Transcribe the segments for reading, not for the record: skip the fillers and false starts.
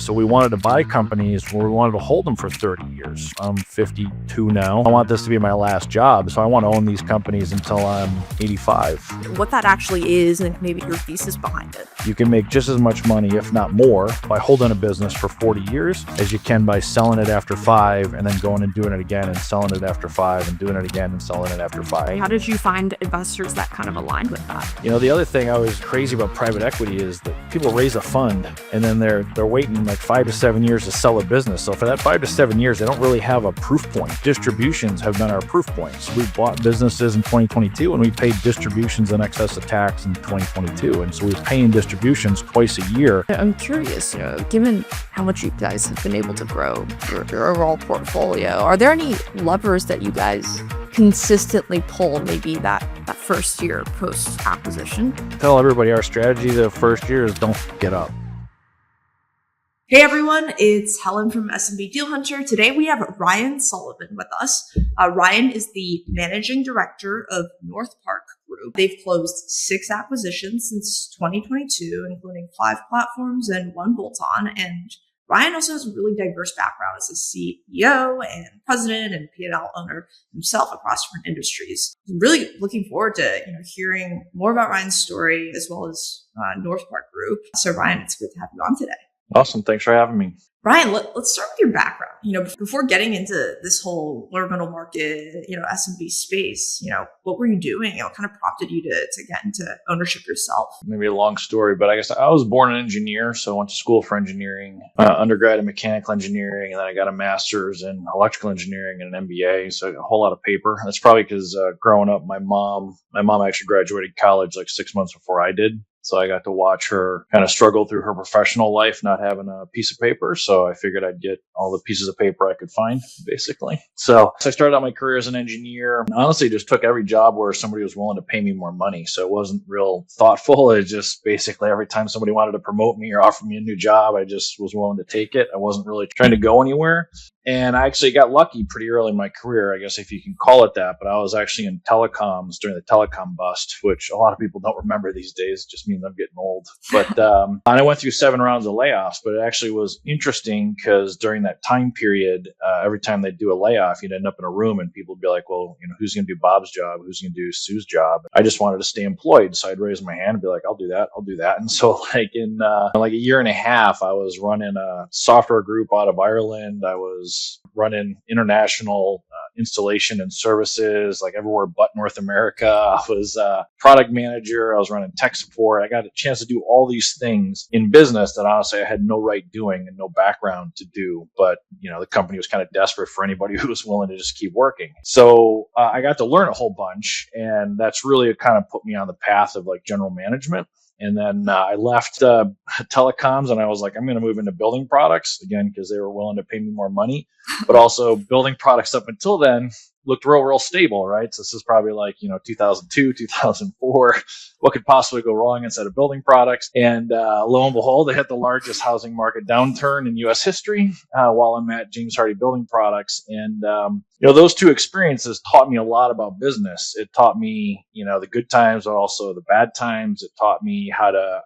So we wanted to buy companies where we wanted to hold them for 30 years. I'm 52 now. I want this to be my last job. So I want to own these companies until I'm 85. What that actually is and maybe your thesis behind it. You can make just as much money, if not more, by holding a business for 40 years as you can by selling it after 5 and then going and doing it again and selling it after 5 and doing it again and selling it after 5. How did you find investors that kind of aligned with that? The other thing I was crazy about private equity is that people raise a fund and then they're waiting like 5 to 7 years to sell a business. So for that 5 to 7 years, they don't really have a proof point. Distributions have been our proof points. We bought businesses in 2022 and we paid distributions in excess of tax in 2022. And so we're paying distributions twice a year. I'm curious, given how much you guys have been able to grow your overall portfolio, are there any levers that you guys consistently pull maybe that first year post-acquisition? Tell everybody our strategy the first year is don't get up. Hey everyone, it's Helen from SMB Deal Hunter. Today we have Ryan Sullivan with us. Ryan is the managing director of North Park Group. They've closed 6 acquisitions since 2022, including 5 platforms and 1 bolt-on. And Ryan also has a really diverse background as a CEO and president and P&L owner himself across different industries. I'm really looking forward to hearing more about Ryan's story as well as North Park Group. So Ryan, it's good to have you on today. Awesome. Thanks for having me. Ryan, let's start with your background. Before getting into this whole lower middle market, SMB space, what were you doing? What kind of prompted you to get into ownership yourself? Maybe a long story, but I guess I was born an engineer. So I went to school for engineering, undergrad in mechanical engineering, and then I got a master's in electrical engineering and an MBA. So a whole lot of paper. That's probably because growing up, my mom actually graduated college like 6 months before I did. So I got to watch her kind of struggle through her professional life, not having a piece of paper. So I figured I'd get all the pieces of paper I could find, basically. So I started out my career as an engineer. And honestly, just took every job where somebody was willing to pay me more money. So it wasn't real thoughtful. It just basically every time somebody wanted to promote me or offer me a new job, I just was willing to take it. I wasn't really trying to go anywhere. And I actually got lucky pretty early in my career, I guess if you can call it that. But I was actually in telecoms during the telecom bust, which a lot of people don't remember these days. It just means I'm getting old. But and I went through 7 rounds of layoffs. But it actually was interesting because during that time period, every time they'd do a layoff, you'd end up in a room and people would be like, well, who's going to do Bob's job? Who's going to do Sue's job? I just wanted to stay employed. So I'd raise my hand and be like, I'll do that. I'll do that. And so like in like a year and a half, I was running a software group out of Ireland. I was running international installation and services like everywhere but North America. I was a product manager. I was running tech support. I got a chance to do all these things in business that honestly I had no right doing and no background to do. But, the company was kind of desperate for anybody who was willing to just keep working. So I got to learn a whole bunch. And that's really kind of put me on the path of like general management. And then I left telecoms and I was like, I'm going to move into building products again, because they were willing to pay me more money, but also building products up until then looked real stable, right? So this is probably like, 2002, 2004. What could possibly go wrong inside of building products? And lo and behold, they had the largest housing market downturn in U.S. history while I'm at James Hardie Building Products. And, those 2 experiences taught me a lot about business. It taught me, the good times, but also the bad times. It taught me how to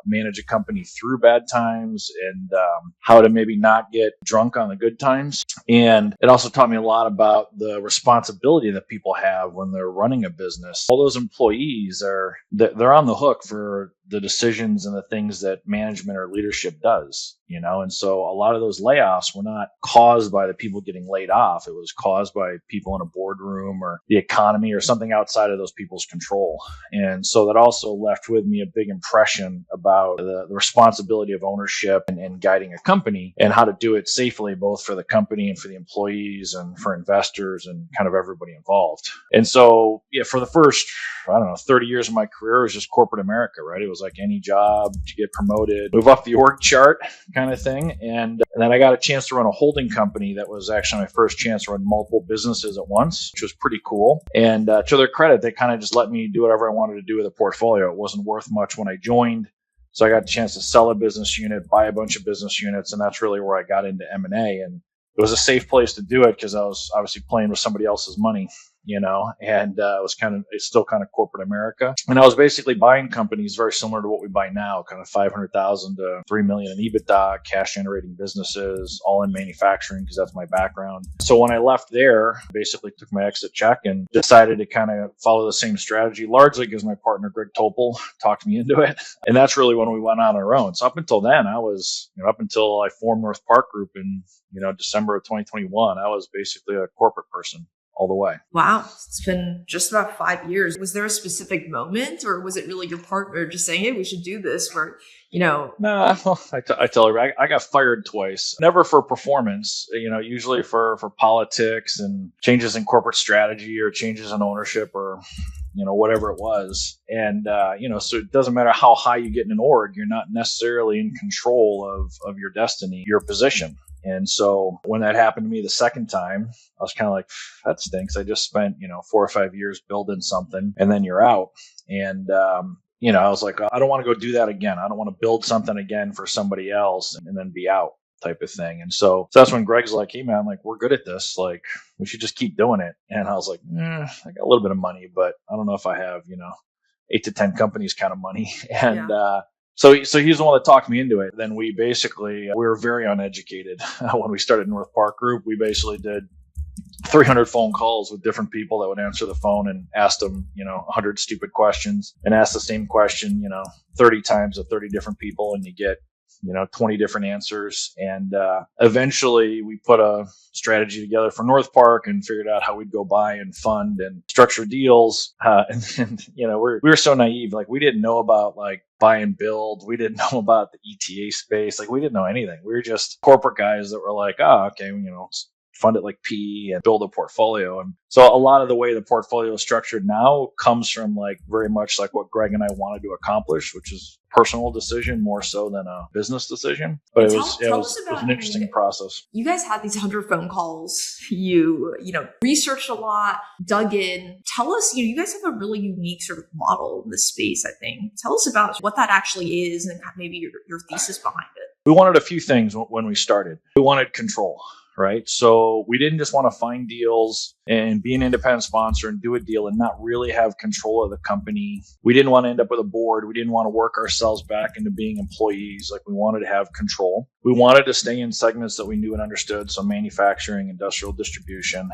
manage a company through bad times and how to maybe not get drunk on the good times. And it also taught me a lot about the responsibility that people have when they're running a business. All those employees they're on the hook for the decisions and the things that management or leadership does, and so a lot of those layoffs were not caused by the people getting laid off. It was caused by people in a boardroom or the economy or something outside of those people's control. And so that also left with me a big impression about the responsibility of ownership and guiding a company and how to do it safely, both for the company and for the employees and for investors and kind of everybody involved. And so, for the first, 30 years of my career, it was just corporate America, right? It was like any job to get promoted, move up the org chart kind of thing. And then I got a chance to run a holding company that was actually my first chance to run multiple businesses at once, which was pretty cool. And to their credit, they kind of just let me do whatever I wanted to do with the portfolio. It wasn't worth much when I joined. So I got a chance to sell a business unit, buy a bunch of business units. And that's really where I got into M&A. And it was a safe place to do it because I was obviously playing with somebody else's money. and it's still kind of corporate America. And I was basically buying companies very similar to what we buy now, kind of 500,000 to 3 million in EBITDA, cash generating businesses, all in manufacturing because that's my background. So when I left there, basically took my exit check and decided to kind of follow the same strategy, largely because my partner, Greg Topol, talked me into it. And that's really when we went on our own. So up until then, I was, up until I formed North Park Group in, December of 2021, I was basically a corporate person all the way. Wow. It's been just about 5 years. Was there a specific moment, or was it really your partner just saying, hey, we should do this for, No, I tell her, I got fired twice, never for performance, usually for politics and changes in corporate strategy or changes in ownership or, whatever it was. And, so it doesn't matter how high you get in an org, you're not necessarily in control of your destiny, your position. And so when that happened to me the second time, I was kind of like, that stinks. I just spent, 4 or 5 years building something and then you're out. And, I was like, I don't want to go do that again. I don't want to build something again for somebody else and then be out type of thing. And so that's when Greg's like, hey man, like we're good at this. Like we should just keep doing it. And I was like, I got a little bit of money, but I don't know if I have, 8 to 10 companies kind of money. And, So he's the one that talked me into it. Then we were very uneducated when we started North Park Group. We basically did 300 phone calls with different people that would answer the phone and asked them, 100 stupid questions and ask the same question, 30 times to 30 different people, and you get 20 different answers. And eventually we put a strategy together for North Park and figured out how we'd go buy and fund and structure deals. And we were so naive. Like we didn't know about like buy and build. We didn't know about the ETA space. Like we didn't know anything. We were just corporate guys that were like, okay, fund it like PE and build a portfolio. And so a lot of the way the portfolio is structured now comes from like very much like what Greg and I wanted to accomplish, which is a personal decision more so than a business decision. But it was an interesting process. You guys had these 100 phone calls. You researched a lot, dug in. Tell us, you guys have a really unique sort of model in this space, I think. Tell us about what that actually is and maybe your thesis behind it. We wanted a few things when we started. We wanted control. Right. So we didn't just want to find deals and be an independent sponsor and do a deal and not really have control of the company. We didn't want to end up with a board. We didn't want to work ourselves back into being employees. Like we wanted to have control. We wanted to stay in segments that we knew and understood. So manufacturing, industrial distribution.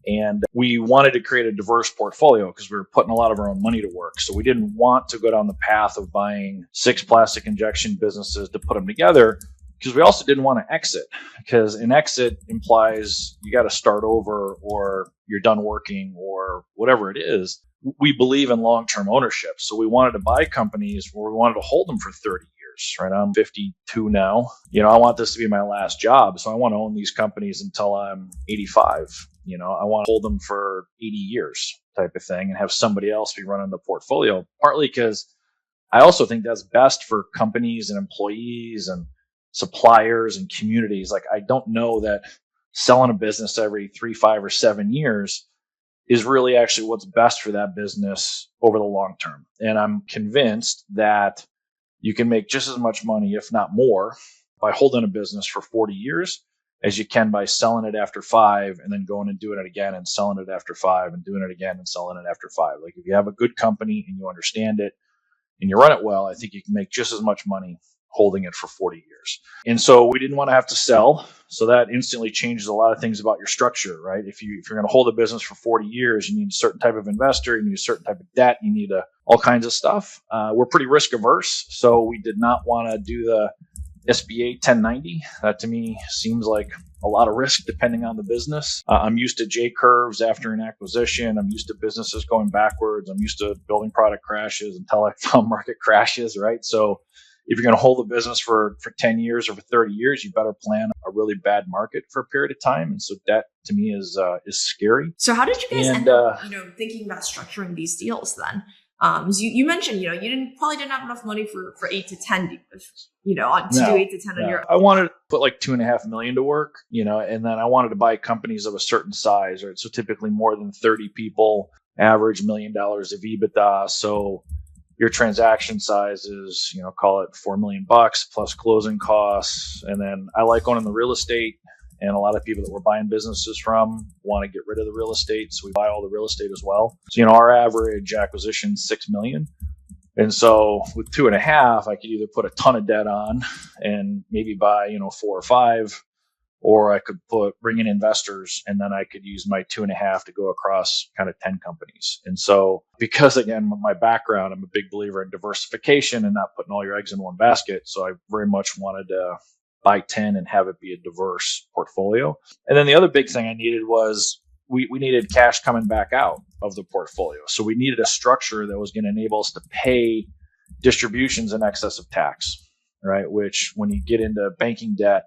And we wanted to create a diverse portfolio because we were putting a lot of our own money to work. So we didn't want to go down the path of buying 6 plastic injection businesses to put them together, because we also didn't want to exit, because an exit implies you got to start over or you're done working or whatever it is. We believe in long-term ownership. So we wanted to buy companies where we wanted to hold them for 30 years, right? I'm 52 now. I want this to be my last job. So I want to own these companies until I'm 85. I want to hold them for 80 years type of thing and have somebody else be running the portfolio, partly because I also think that's best for companies and employees and suppliers and communities. Like I don't know that selling a business every 3, 5, or 7 years is really actually what's best for that business over the long term. And I'm convinced that you can make just as much money, if not more, by holding a business for 40 years as you can by selling it after 5 and then going and doing it again and selling it after 5 and doing it again and selling it after 5. Like if you have a good company and you understand it and you run it well, I think you can make just as much money holding it for 40 years. And so we didn't want to have to sell. So that instantly changes a lot of things about your structure, right? If you're going to hold a business for 40 years, you need a certain type of investor, you need a certain type of debt, you need all kinds of stuff. We're pretty risk averse. So we did not want to do the SBA 1090. That to me seems like a lot of risk depending on the business. I'm used to J curves after an acquisition. I'm used to businesses going backwards. I'm used to building product crashes and telecom market crashes, right? So if you're going to hold a business for 10 years or for 30 years, you better plan a really bad market for a period of time. And so that to me is scary. So how did you guys end up, thinking about structuring these deals then? You mentioned, you probably didn't have enough money for 8 to 10 deals, do 8 to 10 on your. I wanted to put like $2.5 million to work, and then I wanted to buy companies of a certain size, right? So typically more than 30 people, average $1 million of EBITDA. So your transaction size is, call it $4 million plus closing costs. And then I like owning the real estate. And a lot of people that we're buying businesses from want to get rid of the real estate. So we buy all the real estate as well. So, our average acquisition is $6 million. And so with 2.5, I could either put a ton of debt on and maybe buy, 4 or 5, or I could bring in investors, and then I could use my 2.5 to go across kind of 10 companies. And so because, again, my background, I'm a big believer in diversification and not putting all your eggs in one basket. So I very much wanted to buy 10 and have it be a diverse portfolio. And then the other big thing I needed was we needed cash coming back out of the portfolio. So we needed a structure that was going to enable us to pay distributions in excess of tax, right? Which when you get into banking debt,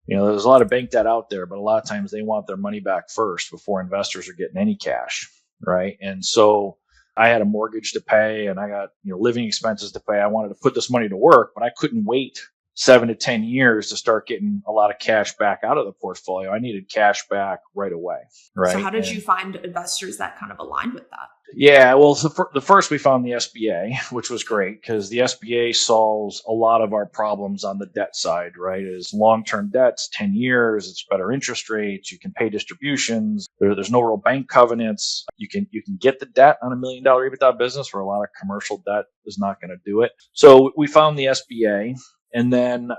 there's a lot of bank debt out there, but a lot of times they want their money back first before investors are getting any cash, right? And so I had a mortgage to pay and I got, living expenses to pay. I wanted to put this money to work, but I couldn't wait 7 to 10 years to start getting a lot of cash back out of the portfolio. I needed cash back right away, right? So how did you find investors that kind of aligned with that? Yeah, well, the first we found the SBA, which was great because the SBA solves a lot of our problems on the debt side, right? Is long-term debts, 10 years, it's better interest rates, you can pay distributions, there's no real bank covenants, you can get the debt on $1 million EBITDA business where a lot of commercial debt is not going to do it. So we found the SBA, and then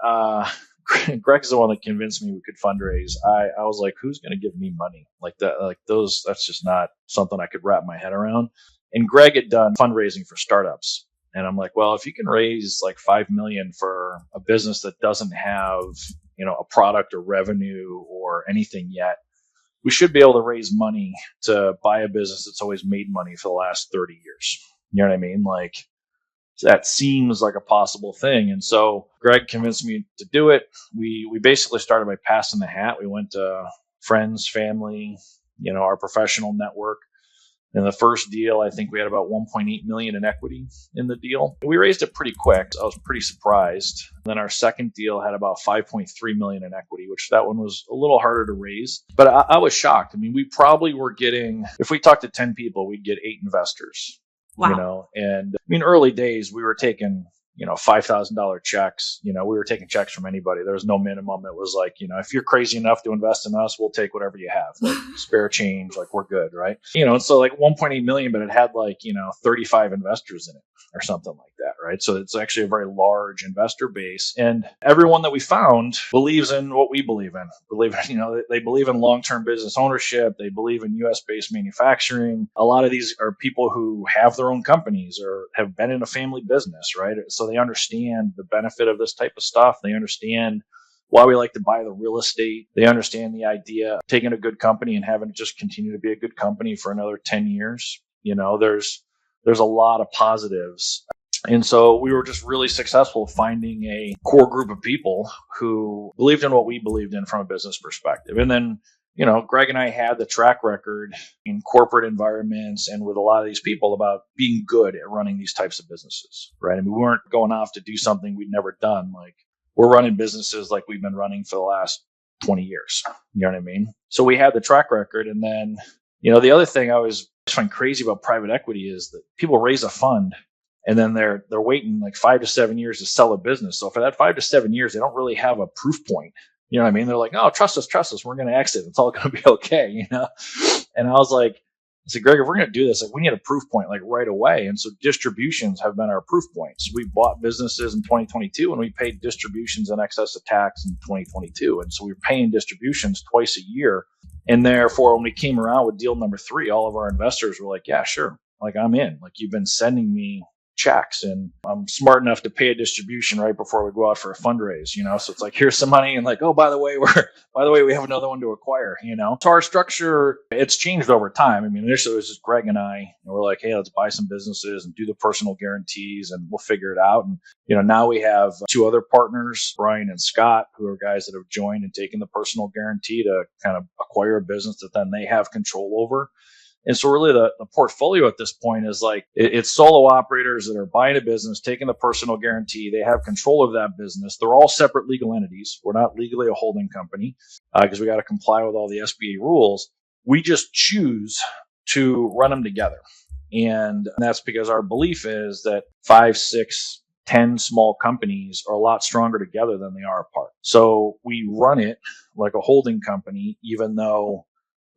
Greg is the one that convinced me we could fundraise. I was like, who's going to give me money like that? Like that's just not something I could wrap my head around. And Greg had done fundraising for startups. And I'm like, well, if you can raise like 5 million for a business that doesn't have, a product or revenue or anything yet, we should be able to raise money to buy a business that's always made money for the last 30 years. You know what I mean? Like, that seems like a possible thing. And so Greg convinced me to do it. We basically started by passing the hat. We went to friends, family, our professional network. In the first deal, I think we had about 1.8 million in equity in the deal. We raised it pretty quick. So I was pretty surprised. Then our second deal had about 5.3 million in equity, which that one was a little harder to raise. But I was shocked. I mean, we probably were getting, if we talked to 10 people, we'd get 8 investors. Wow. And I mean, early days, we were taking, $5,000 checks. We were taking checks from anybody. There was no minimum. It was like, if you're crazy enough to invest in us, we'll take whatever you have, like spare change, like we're good, right? And so like 1.8 million, but it had like, 35 investors in it or something like that, right? So it's actually a very large investor base. And everyone that we found believes in what we believe in. They believe in long-term business ownership. They believe in US-based manufacturing. A lot of these are people who have their own companies or have been in a family business, right? So they understand the benefit of this type of stuff. They understand why we like to buy the real estate. They understand the idea of taking a good company and having it just continue to be a good company for another 10 years. There's a lot of positives. And so we were just really successful finding a core group of people who believed in what we believed in from a business perspective. And then, Greg and I had the track record in corporate environments and with a lot of these people about being good at running these types of businesses, right? I mean, we weren't going off to do something we'd never done. Like, we're running businesses like we've been running for the last 20 years. You know what I mean? So we had the track record. And then, the other thing I was find crazy about private equity is that people raise a fund and then they're waiting like 5 to 7 years to sell a business. So for that 5 to 7 years, they don't really have a proof point. You know what I mean? They're like, oh, trust us. We're going to exit. It's all going to be okay. And I said, Greg, if we're going to do this, like, we need a proof point like right away. And so distributions have been our proof points. We bought businesses in 2022 and we paid distributions in excess of tax in 2022. And so we were paying distributions twice a year. And therefore, when we came around with deal number 3, all of our investors were like, yeah, sure. Like, I'm in. Like, you've been sending me checks and I'm smart enough to pay a distribution right before we go out for a fundraise, So it's like, here's some money. And like, oh, by the way, we have another one to acquire, So our structure, it's changed over time. I mean, initially it was just Greg and I, and we're like, hey, let's buy some businesses and do the personal guarantees and we'll figure it out. And, now we have 2 other partners, Brian and Scott, who are guys that have joined and taken the personal guarantee to kind of acquire a business that then they have control over. And so really the portfolio at this point is like, it's solo operators that are buying a business, taking the personal guarantee. They have control of that business. They're all separate legal entities. We're not legally a holding company because we got to comply with all the SBA rules. We just choose to run them together. And that's because our belief is that 5, 6, 10 small companies are a lot stronger together than they are apart. So we run it like a holding company, even though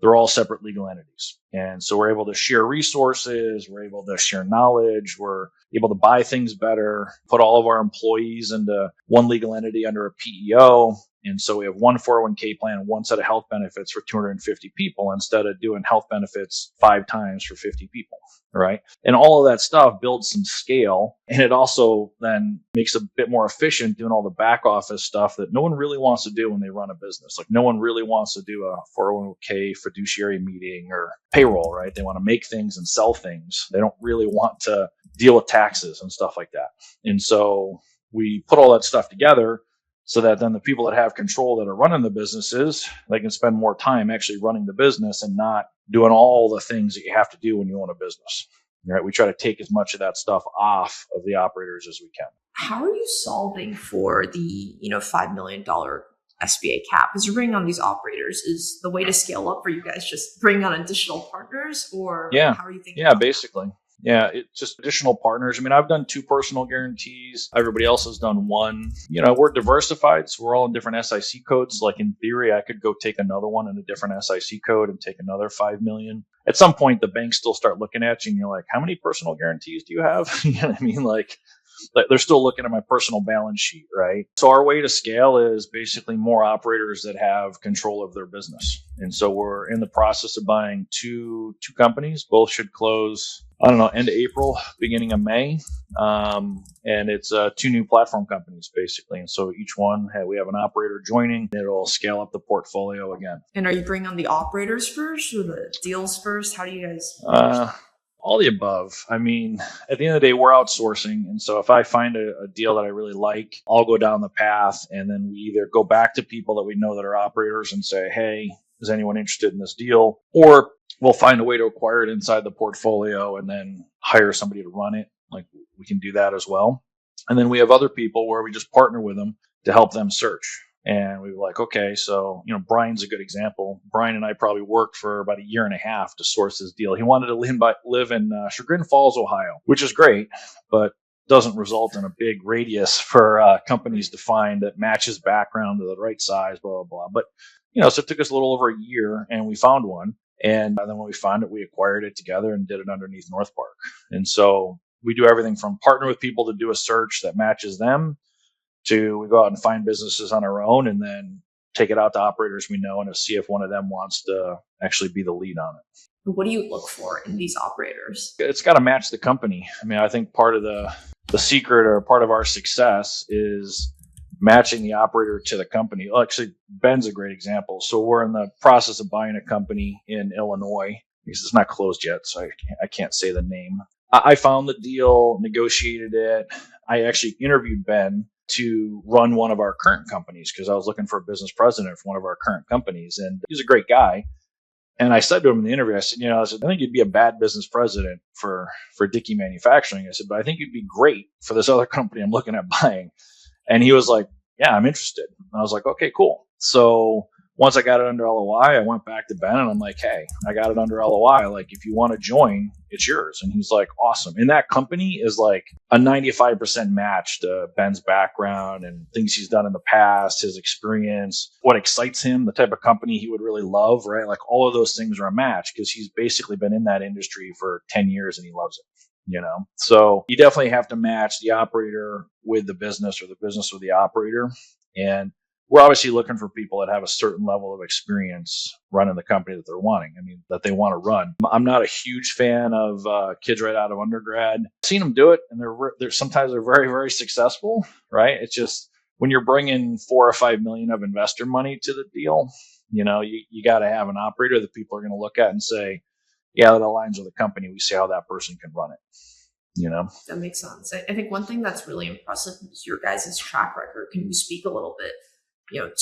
they're all separate legal entities. And so we're able to share resources, we're able to share knowledge, we're able to buy things better, put all of our employees into one legal entity under a PEO. And so we have one 401k plan, one set of health benefits for 250 people instead of doing health benefits 5 times for 50 people, right? And all of that stuff builds some scale. And it also then makes it a bit more efficient doing all the back office stuff that no one really wants to do when they run a business. Like no one really wants to do a 401k fiduciary meeting or payroll, right? They want to make things and sell things. They don't really want to deal with taxes and stuff like that. And so we put all that stuff together so that then the people that have control that are running the businesses, they can spend more time actually running the business and not doing all the things that you have to do when you own a business. Right? We try to take as much of that stuff off of the operators as we can. How are you solving for the $5 million SBA cap? As you're bringing on these operators, is the way to scale up for you guys just bring on additional partners, or how are you thinking? Yeah, basically. Yeah, it's just additional partners. I mean, I've done 2 personal guarantees. Everybody else has done 1. We're diversified, so we're all in different SIC codes. Like in theory, I could go take another one in a different SIC code and take another 5 million. At some point, the banks still start looking at you and you're like, how many personal guarantees do you have? You know what I mean? Like they're still looking at my personal balance sheet, right? So our way to scale is basically more operators that have control of their business. And so we're in the process of buying two companies. Both should close, end of April, beginning of May. And it's 2 new platform companies, basically. And so each one, we have an operator joining. It'll scale up the portfolio again. And are you bringing on the operators first or the deals first? How do you guys... All the above. I mean, at the end of the day, we're outsourcing. And so if I find a deal that I really like, I'll go down the path. And then we either go back to people that we know that are operators and say, hey, is anyone interested in this deal? Or we'll find a way to acquire it inside the portfolio and then hire somebody to run it. Like we can do that as well. And then we have other people where we just partner with them to help them search. And we were like, okay, so, Brian's a good example. Brian and I probably worked for about 1.5 years to source this deal. He wanted to live in Chagrin Falls, Ohio, which is great, but doesn't result in a big radius for companies to find that matches background to the right size, blah, blah, blah. But, so it took us a little over 1 year and we found one. And then when we found it, we acquired it together and did it underneath North Park. And so we do everything from partner with people to do a search that matches them to we go out and find businesses on our own and then take it out to operators we know and to see if one of them wants to actually be the lead on it. What do you look for in these operators? It's got to match the company. I mean, I think part of the secret or part of our success is matching the operator to the company. Well, actually, Ben's a great example. So we're in the process of buying a company in Illinois because it's not closed yet, so I can't say the name. I found the deal, negotiated it. I actually interviewed Ben to run one of our current companies because I was looking for a business president for one of our current companies. And he's a great guy. And I said to him in the interview, I said, I think you'd be a bad business president for Dickey Manufacturing. I said, but I think you'd be great for this other company I'm looking at buying. And he was like, yeah, I'm interested. And I was like, okay, cool. So once I got it under LOI, I went back to Ben and I'm like, hey, I got it under LOI. Like, if you want to join, it's yours. And he's like, awesome. And that company is like a 95% match to Ben's background and things he's done in the past, his experience, what excites him, the type of company he would really love, right? Like all of those things are a match because he's basically been in that industry for 10 years and he loves it. So you definitely have to match the operator with the business or the business with the operator. And we're obviously looking for people that have a certain level of experience running the company that they're wanting. I mean, that they want to run. I'm not a huge fan of kids right out of undergrad. I've seen them do it, and they're sometimes they're very, very successful, right? It's just when you're bringing 4 or 5 million of investor money to the deal, you got to have an operator that people are going to look at and say, yeah, that aligns with the company. We see how that person can run it. That makes sense. I think one thing that's really impressive is your guys' track record. Can you speak a little bit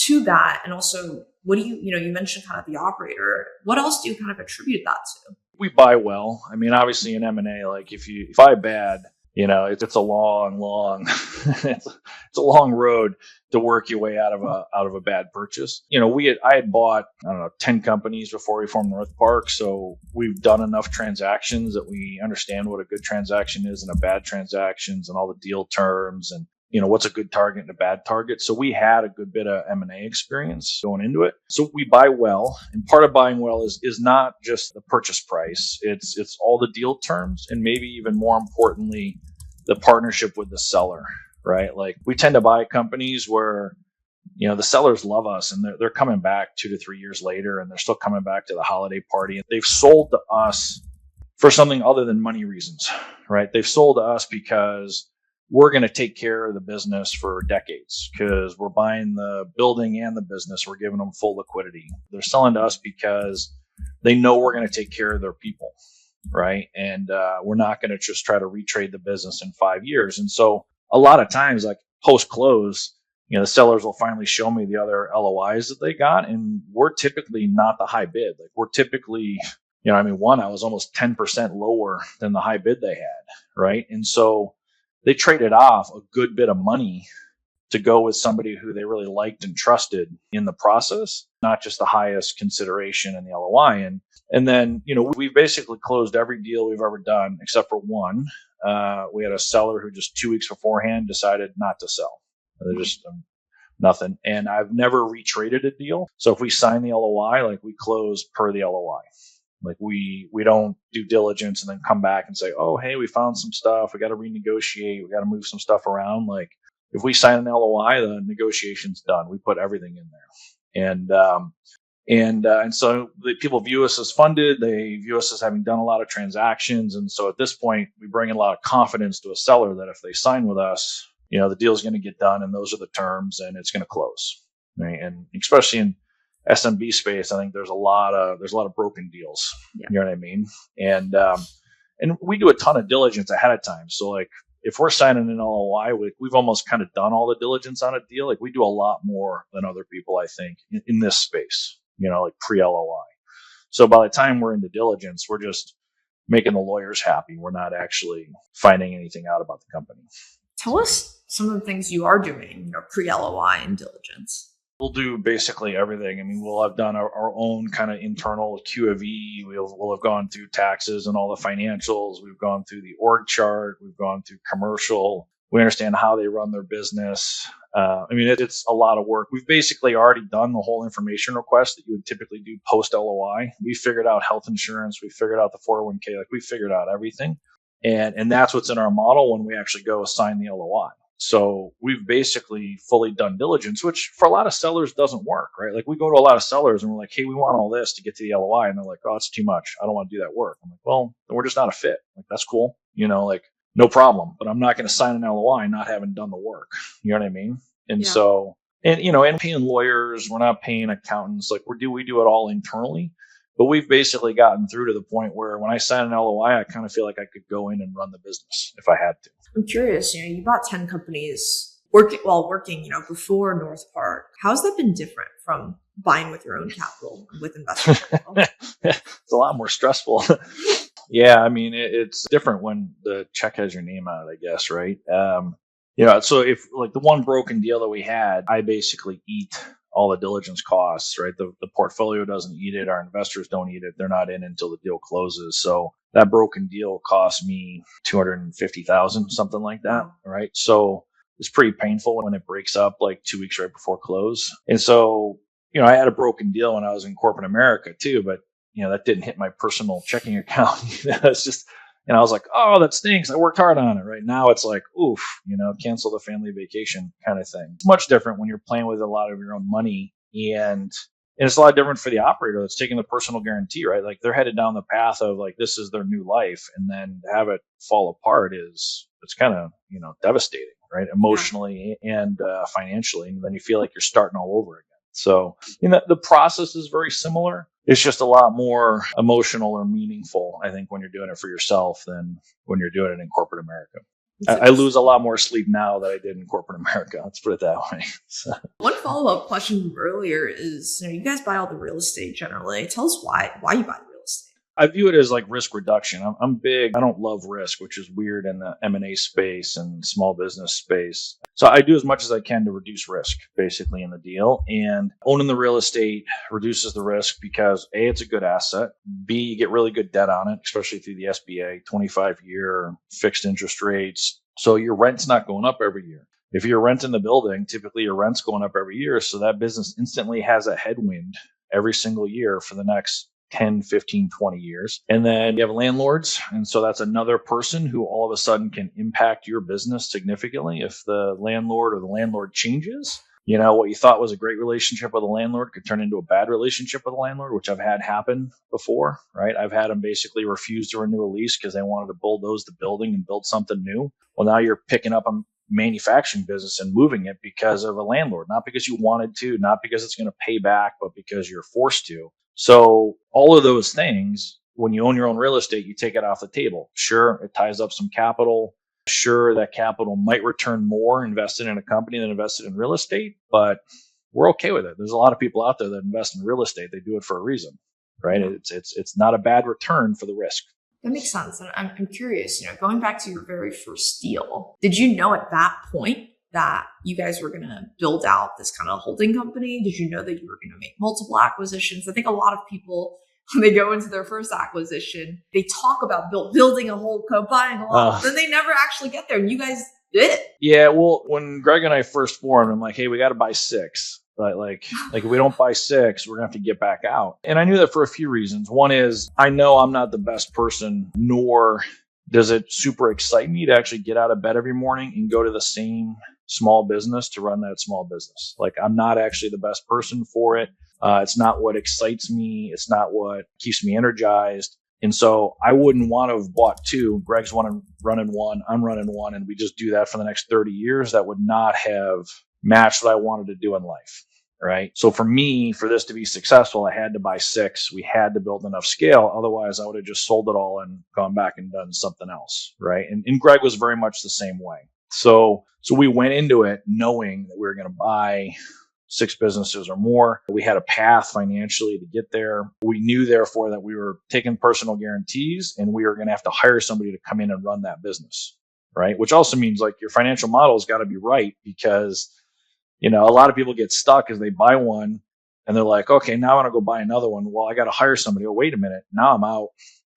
to that? And also, what do you mentioned kind of the operator. What else do you kind of attribute that to? We buy well. I mean, obviously in M&A, like if you buy bad, it's a long, it's a long road to work your way out of a bad purchase. I had bought, 10 companies before we formed North Park. So we've done enough transactions that we understand what a good transaction is and a bad transactions and all the deal terms and what's a good target and a bad target. So we had a good bit of M&A experience going into it. So we buy well, and part of buying well is not just the purchase price. It's all the deal terms, and maybe even more importantly, the partnership with the seller, right? Like we tend to buy companies where the sellers love us and they're coming back 2 to 3 years later, and they're still coming back to the holiday party. They've sold to us for something other than money reasons, right? They've sold to us because we're going to take care of the business for decades because we're buying the building and the business. We're giving them full liquidity. They're selling to us because they know we're going to take care of their people, right? And we're not going to just try to retrade the business in 5 years. And so a lot of times, like post-close, the sellers will finally show me the other LOIs that they got, and we're typically not the high bid. Like we're typically, I was almost 10% lower than the high bid they had, right? And so they traded off a good bit of money to go with somebody who they really liked and trusted in the process, not just the highest consideration in the LOI. And then, we've basically closed every deal we've ever done except for one. We had a seller who just 2 weeks beforehand decided not to sell. They're just nothing. And I've never retraded a deal. So if we sign the LOI, like we close per the LOI. Like we don't do diligence and then come back and say, oh, hey, we found some stuff. We got to renegotiate. We got to move some stuff around. Like if we sign an LOI, the negotiation's done. We put everything in there. And so the people view us as funded. They view us as having done a lot of transactions. And so at this point, we bring in a lot of confidence to a seller that if they sign with us, the deal is going to get done and those are the terms and it's going to close. Right? And especially in SMB space, I think there's a lot of broken deals. Yeah. You know what I mean? And we do a ton of diligence ahead of time. So like if we're signing an LOI, we've almost kind of done all the diligence on a deal. Like we do a lot more than other people, I think, in this space, like pre-LOI. So by the time we're into diligence, we're just making the lawyers happy. We're not actually finding anything out about the company. Tell us some of the things you are doing, pre-LOI and diligence. We'll do basically everything. We'll have done our own kind of internal Q of E. We'll have gone through taxes and all the financials. We've gone through the org chart. We've gone through commercial. We understand how they run their business. It's a lot of work. We've basically already done the whole information request that you would typically do post LOI. We figured out health insurance. We figured out the 401k. Like we figured out everything. And that's what's in our model when we actually go sign the LOI. So we've basically fully done diligence, which for a lot of sellers doesn't work, right? Like we go to a lot of sellers and we're like, hey, we want all this to get to the LOI. And they're like, oh, it's too much. I don't want to do that work. I'm like, well, then we're just not a fit. Like, that's cool. No problem. But I'm not going to sign an LOI not having done the work. You know what I mean? And yeah. So, and paying lawyers, we're not paying accountants. Like we do it all internally. But we've basically gotten through to the point where when I sign an LOI, I kind of feel like I could go in and run the business if I had to. I'm curious, you bought 10 companies working before North Park. How's that been different from buying with your own capital with investors? It's a lot more stressful. Yeah, it's different when the check has your name on it, I guess, right? So if like the one broken deal that we had, I basically eat all the diligence costs, right? The portfolio doesn't eat it. Our investors don't eat it. They're not in until the deal closes. So that broken deal cost me $250,000, something like that, right? So it's pretty painful when it breaks up like 2 weeks right before close. And so, I had a broken deal when I was in corporate America too, but that didn't hit my personal checking account. It's just, and I was like, oh, that stinks. I worked hard on it. Right now it's like, oof, cancel the family vacation kind of thing. It's much different when you're playing with a lot of your own money, and it's a lot different for the operator that's taking the personal guarantee, right? Like they're headed down the path of like, this is their new life. And then to have it fall apart it's kind of, devastating, right? Emotionally and financially. And then you feel like you're starting all over again. So, the process is very similar. It's just a lot more emotional or meaningful, I think, when you're doing it for yourself than when you're doing it in corporate America. I lose a lot more sleep now than I did in corporate America. Let's put it that way. So. One follow-up question from earlier is, you guys buy all the real estate generally. Tell us why you buy the real estate. I view it as like risk reduction. I'm big. I don't love risk, which is weird in the M&A space and small business space. So I do as much as I can to reduce risk basically in the deal. And owning the real estate reduces the risk because A, it's a good asset. B, you get really good debt on it, especially through the SBA, 25-year fixed interest rates. So your rent's not going up every year. If you're renting the building, typically your rent's going up every year. So that business instantly has a headwind every single year for the next 10, 15, 20 years. And then you have landlords. And so that's another person who all of a sudden can impact your business significantly. If the landlord or the landlord changes, what you thought was a great relationship with a landlord could turn into a bad relationship with a landlord, which I've had happen before, right? I've had them basically refuse to renew a lease because they wanted to bulldoze the building and build something new. Well, now you're picking up a manufacturing business and moving it because of a landlord, not because you wanted to, not because it's going to pay back, but because you're forced to. So all of those things, when you own your own real estate, you take it off the table. Sure, it ties up some capital. Sure, that capital might return more invested in a company than invested in real estate, but we're okay with it. There's a lot of people out there that invest in real estate. They do it for a reason, right? It's not a bad return for the risk. That makes sense. And I'm curious, going back to your very first deal, did you know at that point that you guys were going to build out this kind of holding company? Did you know that you were going to make multiple acquisitions? I think a lot of people, when they go into their first acquisition, they talk about building a whole co, buying a lot, then they never actually get there. And you guys did it. Yeah. Well, when Greg and I first formed, I'm like, hey, we got to buy 6. Like if we don't buy 6, we're gonna have to get back out. And I knew that for a few reasons. One is I know I'm not the best person, nor does it super excite me to actually get out of bed every morning and go to the same small business to run that small business. Like I'm not actually the best person for it. It's not what excites me. It's not what keeps me energized. And so I wouldn't want to have bought 2. Greg's running 1, I'm running 1, and we just do that for the next 30 years. That would not have matched what I wanted to do in life. Right. So for me, for this to be successful, I had to buy 6. We had to build enough scale. Otherwise, I would have just sold it all and gone back and done something else. Right. And Greg was very much the same way. So we went into it knowing that we were going to buy 6 businesses or more. We had a path financially to get there. We knew, therefore, that we were taking personal guarantees and we were going to have to hire somebody to come in and run that business. Right. Which also means like your financial model has got to be right because a lot of people get stuck as they buy one and they're like, okay, now I want to go buy another one. Well, I got to hire somebody. Oh, wait a minute. Now I'm out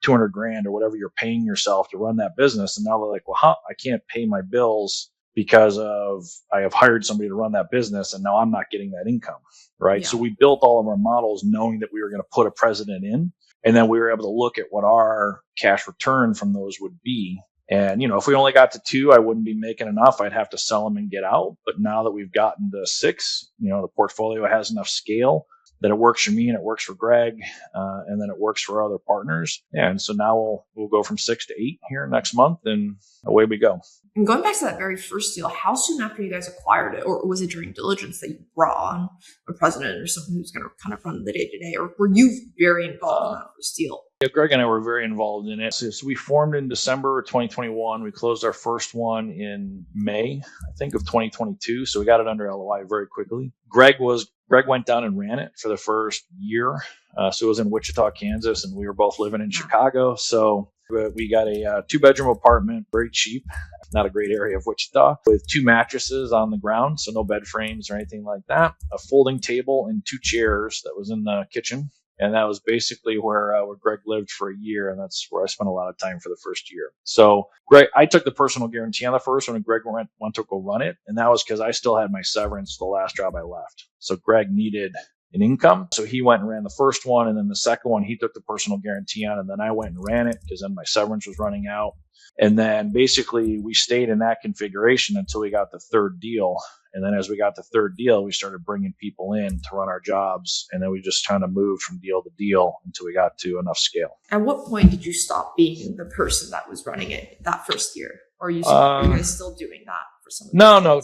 $200,000 or whatever you're paying yourself to run that business. And now they're like, well, I can't pay my bills because I have hired somebody to run that business. And now I'm not getting that income. Right. Yeah. So we built all of our models knowing that we were going to put a precedent in. And then we were able to look at what our cash return from those would be. And, if we only got to 2, I wouldn't be making enough. I'd have to sell them and get out. But now that we've gotten to 6, the portfolio has enough scale that it works for me and it works for Greg. And then it works for other partners. Yeah, and so now we'll go from 6 to 8 here next month and away we go. And going back to that very first deal, how soon after you guys acquired it, or was it during diligence that you brought on a president or someone who's going to kind of run the day-to-day, or were you very involved in that first deal? Yeah, Greg and I were very involved in it. So we formed in December 2021. We closed our first one in May, I think, of 2022. So we got it under LOI very quickly. Greg went down and ran it for the first year. So it was in Wichita, Kansas, and we were both living in Chicago. So we got a 2-bedroom apartment, very cheap, not a great area of Wichita, with 2 mattresses on the ground, so no bed frames or anything like that, a folding table and 2 chairs that was in the kitchen. And that was basically where Greg lived for a year, and that's where I spent a lot of time for the first year. So Greg, I took the personal guarantee on the first one, and Greg went to go run it, and that was because I still had my severance the last job I left. So Greg needed an income, so he went and ran the first one, and then the second one he took the personal guarantee on, and then I went and ran it because then my severance was running out. And then basically we stayed in that configuration until we got the third deal. And then as we got the third deal, we started bringing people in to run our jobs. And then we just kind of moved from deal to deal until we got to enough scale. At what point did you stop being the person that was running it that first year? Or are you guys still doing that for some of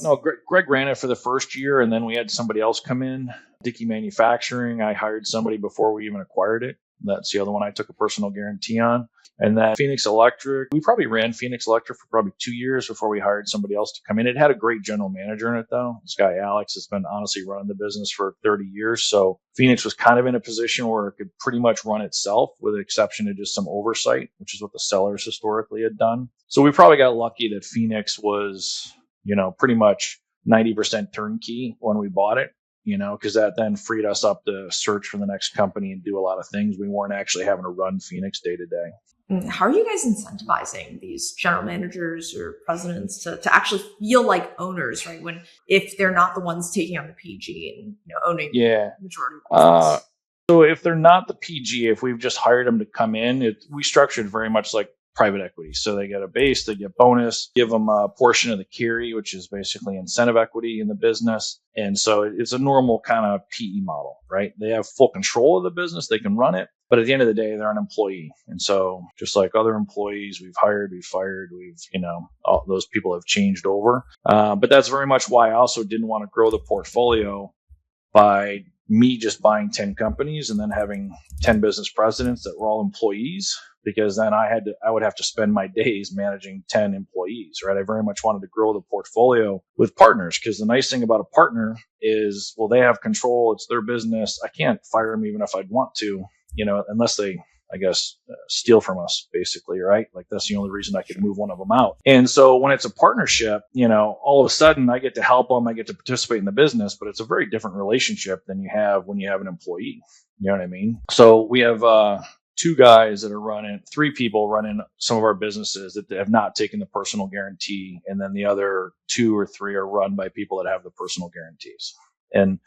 the No. Greg ran it for the first year, and then we had somebody else come in. Dickey Manufacturing, I hired somebody before we even acquired it. That's the other one I took a personal guarantee on. And then Phoenix Electric, we probably ran Phoenix Electric for probably 2 years before we hired somebody else to come in. It had a great general manager in it, though. This guy, Alex, has been honestly running the business for 30 years. So Phoenix was kind of in a position where it could pretty much run itself with the exception of just some oversight, which is what the sellers historically had done. So we probably got lucky that Phoenix was, pretty much 90% turnkey when we bought it. Because that then freed us up to search for the next company and do a lot of things. We weren't actually having to run Phoenix day to day. How are you guys incentivizing these general managers or presidents to actually feel like owners, right? If they're not the ones taking on the PG and owning Yeah. the majority of the business? So if they're not the PG, if we've just hired them to come in, we structured very much like private equity. So they get a base, they get bonus, give them a portion of the carry, which is basically incentive equity in the business. And so it's a normal kind of PE model, right? They have full control of the business, they can run it, but at the end of the day, they're an employee. And so just like other employees we've hired, we've fired, all those people have changed over. But that's very much why I also didn't want to grow the portfolio by me just buying 10 companies and then having 10 business presidents that were all employees, because then I would have to spend my days managing 10 employees, right? I very much wanted to grow the portfolio with partners, because the nice thing about a partner is, well, they have control. It's their business. I can't fire them even if I'd want to, unless they, I guess, steal from us, basically, right? Like that's the only reason I could move one of them out. And so when it's a partnership, all of a sudden I get to help them, I get to participate in the business, but it's a very different relationship than you have when you have an employee. You know what I mean? So we have three people running some of our businesses that have not taken the personal guarantee, and then the other 2 or 3 are run by people that have the personal guarantees. And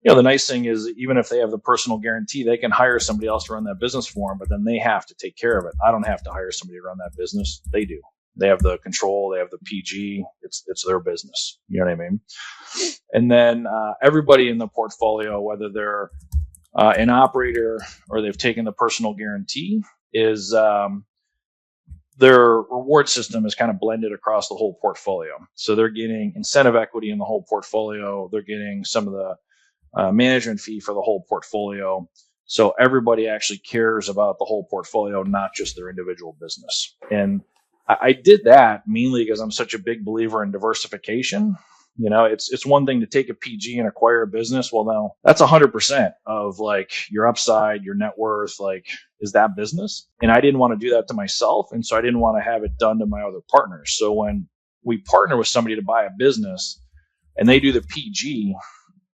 the nice thing is, even if they have the personal guarantee, they can hire somebody else to run that business for them, but then they have to take care of it. I don't have to hire somebody to run that business. They do. They have the control. They have the PG. It's their business. You know what I mean? And then everybody in the portfolio, whether they're an operator or they've taken the personal guarantee, is their reward system is kind of blended across the whole portfolio. So they're getting incentive equity in the whole portfolio. They're getting some of the management fee for the whole portfolio. So everybody actually cares about the whole portfolio, not just their individual business. And I did that mainly because I'm such a big believer in diversification. It's one thing to take a PG and acquire a business. Well, now that's 100% of like your upside, your net worth, like is that business. And I didn't want to do that to myself. And so I didn't want to have it done to my other partners. So when we partner with somebody to buy a business and they do the PG,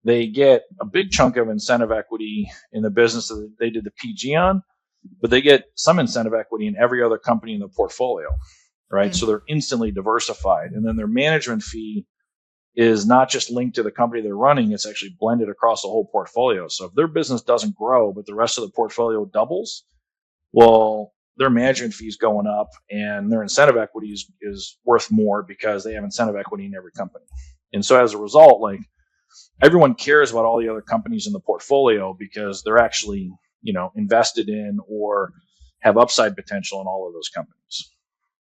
they get a big chunk of incentive equity in the business that they did the PG on, but they get some incentive equity in every other company in the portfolio, right? Mm-hmm. So they're instantly diversified. And then their management fee is not just linked to the company they're running, it's actually blended across the whole portfolio. So if their business doesn't grow, but the rest of the portfolio doubles, well, their management fee is going up and their incentive equity is worth more because they have incentive equity in every company. And so as a result, like, everyone cares about all the other companies in the portfolio because they're actually, invested in or have upside potential in all of those companies.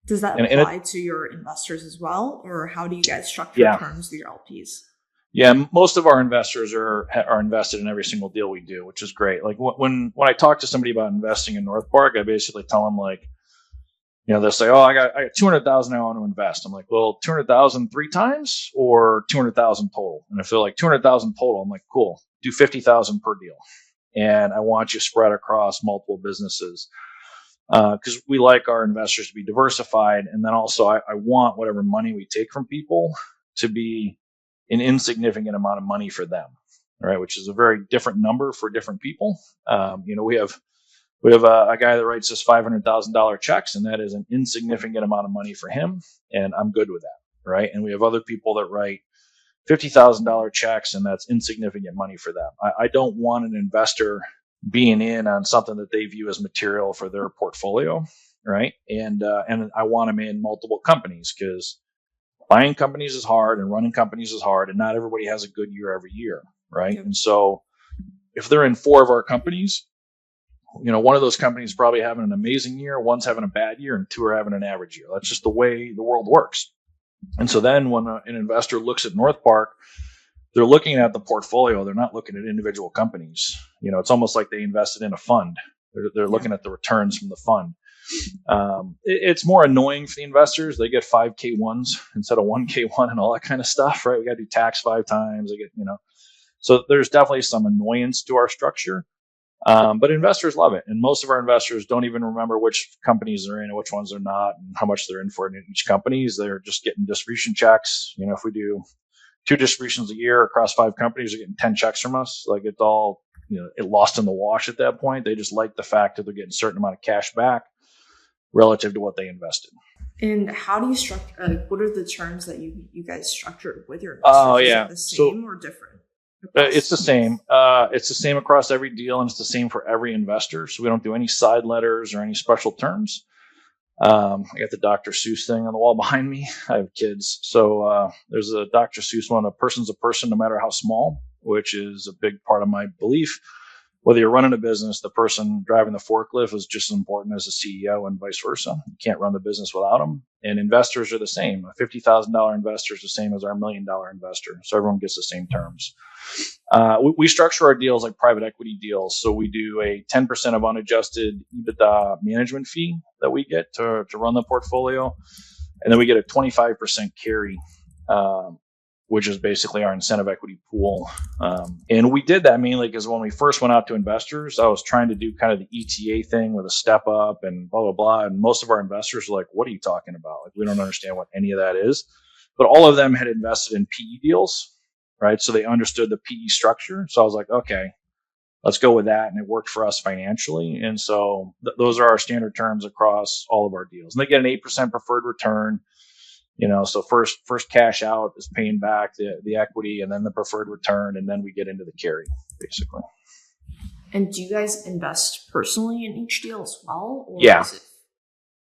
Does that apply to your investors as well? Or how do you guys structure terms with your LPs? Yeah, most of our investors are invested in every single deal we do, which is great. Like when I talk to somebody about investing in North Park, I basically tell them like, they'll say, "Oh, I got 200,000 I want to invest." I'm like, "Well, 200,000 3 times or 200,000 total?" And if they're like 200,000 total, I'm like, "Cool, do 50,000 per deal." And I want you spread across multiple businesses because we like our investors to be diversified. And then also I want whatever money we take from people to be an insignificant amount of money for them, right? Which is a very different number for different people. We have a guy that writes us $500,000 checks, and that is an insignificant amount of money for him, and I'm good with that, right? And we have other people that write $50,000 checks, and that's insignificant money for them. I don't want an investor being in on something that they view as material for their portfolio, right? And I want them in multiple companies because buying companies is hard and running companies is hard, and not everybody has a good year every year, right? Yep. And so if they're in 4 of our companies, one of those companies is probably having an amazing year, one's having a bad year, and 2 are having an average year. That's just the way the world works. And so then when an investor looks at North Park, they're looking at the portfolio. They're not looking at individual companies. It's almost like they invested in a fund. They're looking at the returns from the fund. It's more annoying for the investors. They get 5K1s instead of 1K1 and all that kind of stuff, right? We got to do tax 5 times. They get, so there's definitely some annoyance to our structure. But investors love it. And most of our investors don't even remember which companies they're in and which ones they're not and how much they're in for in each company. They're just getting distribution checks. If we do 2 distributions a year across 5 companies, they're getting 10 checks from us. Like it's all, it lost in the wash at that point. They just like the fact that they're getting a certain amount of cash back. relative to what they invested. And how do you structure? What are the terms that you guys structured with your investors? Oh, yeah. Is it the same or different? It's the same. It's the same across every deal, and it's the same for every investor. So we don't do any side letters or any special terms. I got the Dr. Seuss thing on the wall behind me. I have kids. So there's a Dr. Seuss one, a person's a person no matter how small, which is a big part of my belief. Whether you're running a business, the person driving the forklift is just as important as the CEO and vice versa. You can't run the business without them. And investors are the same. A $50,000 investor is the same as our $1 million investor. So everyone gets the same terms. We structure our deals like private equity deals. So we do a 10% of unadjusted EBITDA management fee that we get to run the portfolio. And then we get a 25% carry, which is basically our incentive equity pool. And we did that mainly because when we first went out to investors, I was trying to do kind of the ETA thing with a step up and blah, blah, blah. And most of our investors were like, what are you talking about? Like, we don't understand what any of that is. But all of them had invested in PE deals, right? So they understood the PE structure. So I was like, okay, let's go with that. And it worked for us financially. And so those are our standard terms across all of our deals. And they get an 8% preferred return. So first cash out is paying back the equity and then the preferred return, and then we get into the carry, basically. And do you guys invest personally in each deal as well? Or Yeah. Is it...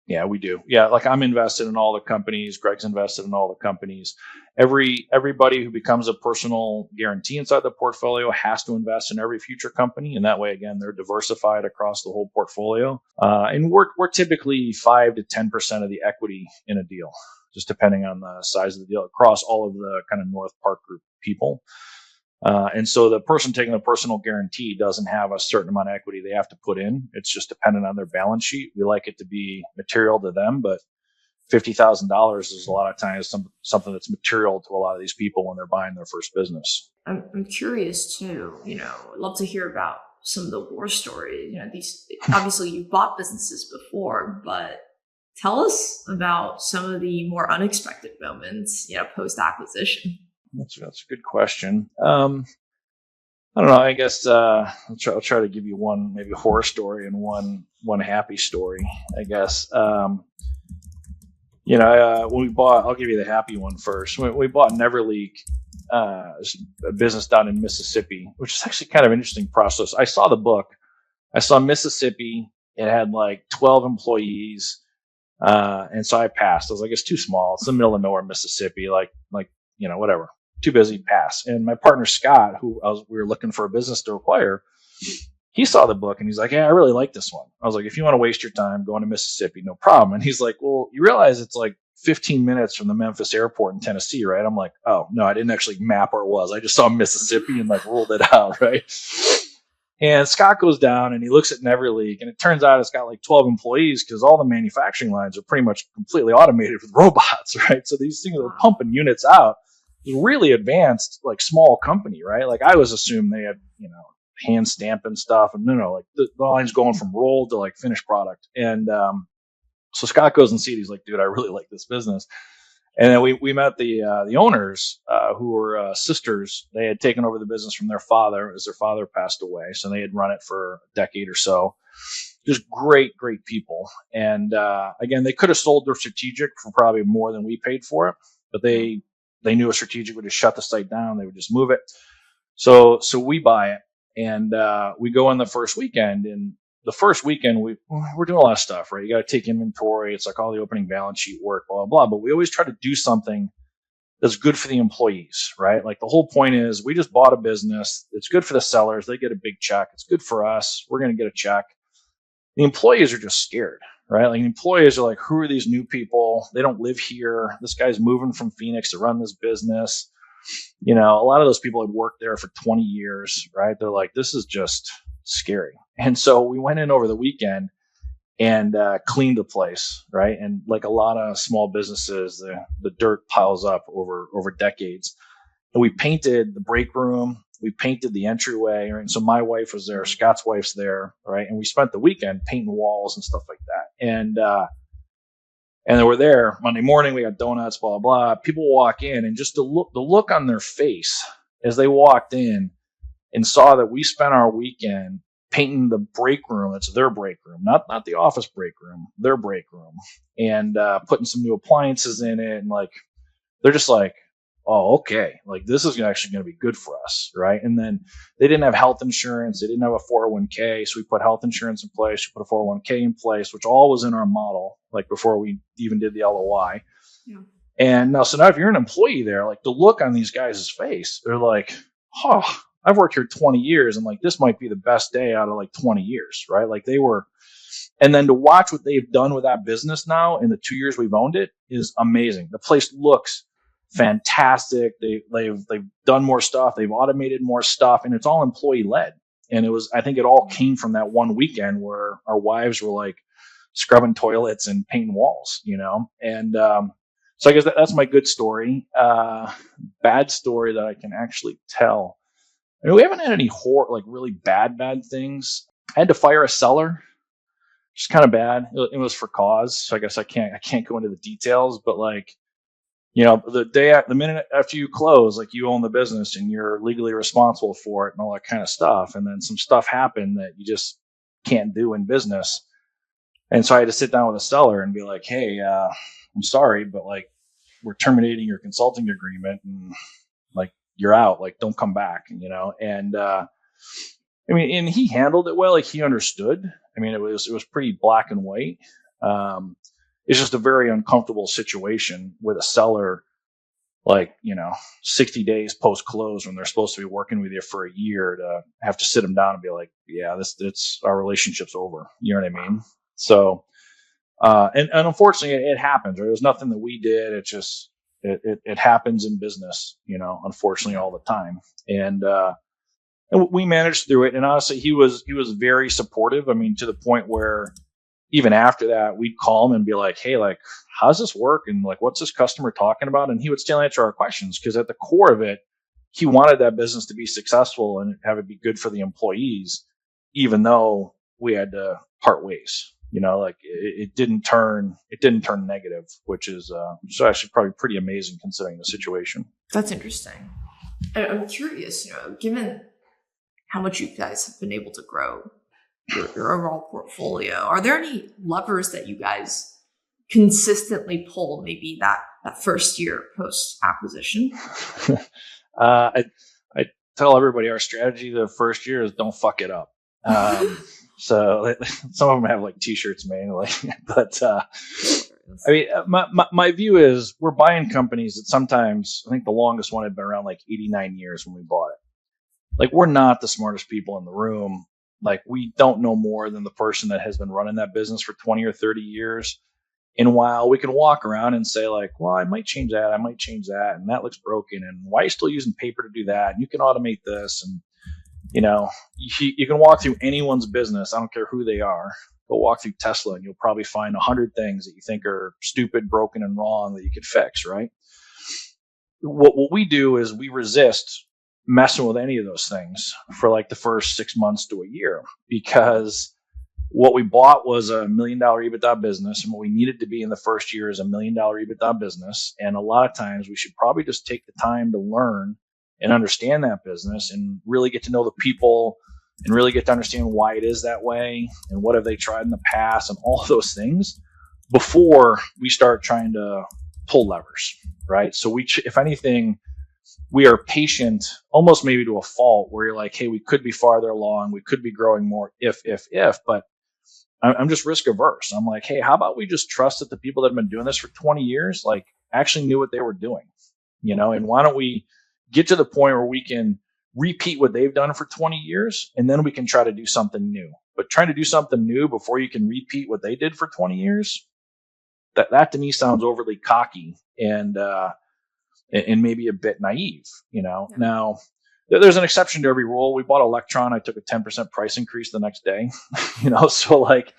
Yeah, we do. Yeah, like I'm invested in all the companies. Greg's invested in all the companies. Everybody who becomes a personal guarantee inside the portfolio has to invest in every future company, and that way, again, they're diversified across the whole portfolio. And we're typically 5 to 10% of the equity in a deal, just depending on the size of the deal across all of the kind of North Park Group people. And so the person taking the personal guarantee doesn't have a certain amount of equity they have to put in. It's just dependent on their balance sheet. We like it to be material to them, but $50,000 is a lot of times something that's material to a lot of these people when they're buying their first business. I'm curious too, I'd love to hear about some of the war stories. These, obviously you bought businesses before, but tell us about some of the more unexpected moments, post-acquisition. That's a good question. I don't know. I guess I'll try to give you one maybe horror story and one happy story. I guess when we bought, I'll give you the happy one first. When we bought Neverleak, a business down in Mississippi, which is actually kind of an interesting process. I saw the book. I saw Mississippi. It had like 12 employees, and so I passed. I was like, it's too small. It's the middle of nowhere, Mississippi. Like whatever. Too busy, pass. And my partner Scott, we were looking for a business to acquire, he saw the book and he's like, yeah, I really like this one. I was like, if you want to waste your time going to Mississippi, no problem. And he's like, well, you realize it's like 15 minutes from the Memphis airport in Tennessee, right? I'm like, oh no, I didn't actually map where it was. I just saw Mississippi and like ruled it out, right? And Scott goes down and he looks at Neverleak, and it turns out it's got like 12 employees because all the manufacturing lines are pretty much completely automated with robots, right? So these things are pumping units out. Really advanced, like small company, right? Like I was assumed they had, hand stamping stuff, and like the line's going from roll to like finished product. And so Scott goes and sees it. He's like, dude, I really like this business. And then we met the owners who were sisters. They had taken over the business from their father as their father passed away. So they had run it for a decade or so. Just great people. And again, they could have sold their strategic for probably more than we paid for it, but they knew a strategic would just shut the site down. They would just move it. So we buy it, and we go in the first weekend. And the first weekend, we're doing a lot of stuff, right? You got to take inventory. It's like all the opening balance sheet work, blah, blah, blah. But we always try to do something that's good for the employees, right? Like the whole point is we just bought a business. It's good for the sellers. They get a big check. It's good for us. We're going to get a check. The employees are just scared, right? Like the employees are like, who are these new people? They don't live here. This guy's moving from Phoenix to run this business. A lot of those people had worked there for 20 years, right? They're like, this is just scary. And so we went in over the weekend and cleaned the place, right? And like a lot of small businesses, the dirt piles up over decades. And we painted the break room. We painted the entryway, right? And so my wife was there, Scott's wife's there, right? And we spent the weekend painting walls and stuff like that. And then we're there Monday morning. We got donuts, blah, blah, blah. People walk in, and just the look on their face as they walked in and saw that we spent our weekend painting the break room. It's their break room, not the office break room, their break room, and putting some new appliances in it. And like, they're just like, oh, okay, like this is actually going to be good for us, right? And then they didn't have health insurance. They didn't have a 401k. So we put health insurance in place. We put a 401k in place, which all was in our model, like before we even did the LOI. Yeah. And now, so now if you're an employee there, like the look on these guys' face, they're like, oh, I've worked here 20 years and like this might be the best day out of like 20 years, right? Like they were, and then to watch what they've done with that business now in the 2 years we've owned it is amazing. The place looks fantastic. They've done more stuff. They've automated more stuff, and it's all employee led. And it was, I think it all came from that one weekend where our wives were like scrubbing toilets and painting walls, you know? And, so I guess that's my good story. Bad story that I can actually tell. I mean, we haven't had any like really bad things. I had to fire a seller, which is kind of bad. It was for cause. So I guess I can't go into the details, but like, you know, the minute after you close, like you own the business and you're legally responsible for it and all that kind of stuff. And then some stuff happened that you just can't do in business. And so I had to sit down with a seller and be like, hey, I'm sorry, but like we're terminating your consulting agreement and like you're out, like don't come back, you know? And, I mean, and he handled it well. Like he understood. I mean, it was pretty black and white. It's just a very uncomfortable situation with a seller, like, you know, 60 days post close when they're supposed to be working with you for a year to have to sit them down and be like, yeah, it's our relationship's over. You know what I mean? So, and unfortunately it happens, right? There's nothing that we did. It just, it happens in business, you know, unfortunately all the time. And we managed through it. And honestly, he was very supportive. I mean, to the point where even after that, we'd call him and be like, hey, like, how's this work? And like, what's this customer talking about? And he would still answer our questions because at the core of it, he wanted that business to be successful and have it be good for the employees, even though we had to part ways. You know, like it didn't turn negative, which is actually probably pretty amazing considering the situation. That's interesting. I'm curious, you know, given how much you guys have been able to grow your overall portfolio, are there any levers that you guys consistently pull maybe that first year post acquisition? I tell everybody our strategy the first year is don't fuck it up. So some of them have like t-shirts made, like, but I mean, my view is we're buying companies that sometimes, I think the longest one had been around like 89 years when we bought it. Like we're not the smartest people in the room. Like we don't know more than the person that has been running that business for 20 or 30 years. And while we can walk around and say like, well, I might change that. And that looks broken. And why are you still using paper to do that? And you can automate this. And, you know, you can walk through anyone's business. I don't care who they are. Go walk through Tesla and you'll probably find 100 things that you think are stupid, broken, and wrong that you could fix, right? What we do is we resist messing with any of those things for like the first 6 months to a year, because what we bought was $1 million EBITDA business, and what we needed to be in the first year is $1 million EBITDA business. And a lot of times we should probably just take the time to learn and understand that business and really get to know the people and really get to understand why it is that way and what have they tried in the past and all those things before we start trying to pull levers, right? So if anything, we are patient, almost maybe to a fault, where you're like, hey, we could be farther along, we could be growing more if, but I'm just risk averse. I'm like, hey, how about we just trust that the people that have been doing this for 20 years, like actually knew what they were doing, you know, and why don't we get to the point where we can repeat what they've done for 20 years, and then we can try to do something new. But trying to do something new before you can repeat what they did for 20 years, that to me sounds overly cocky and maybe a bit naive, you know. Yeah. Now, there's an exception to every rule. We bought Electron. I took a 10% price increase the next day, you know. So like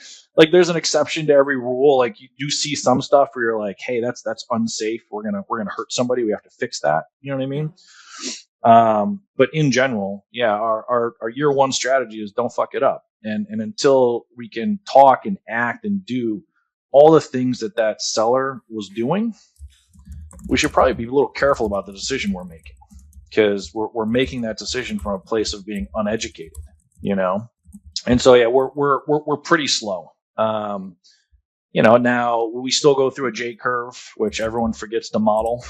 there's an exception to every rule. Like you do see some stuff where you're like, hey, that's unsafe. We're gonna hurt somebody. We have to fix that. You know what I mean? But in general, yeah, our year one strategy is don't fuck it up. And until we can talk and act and do all the things that seller was doing, we should probably be a little careful about the decision we're making, because we're making that decision from a place of being uneducated, you know? And so, yeah, we're pretty slow. Now we still go through a J curve, which everyone forgets to model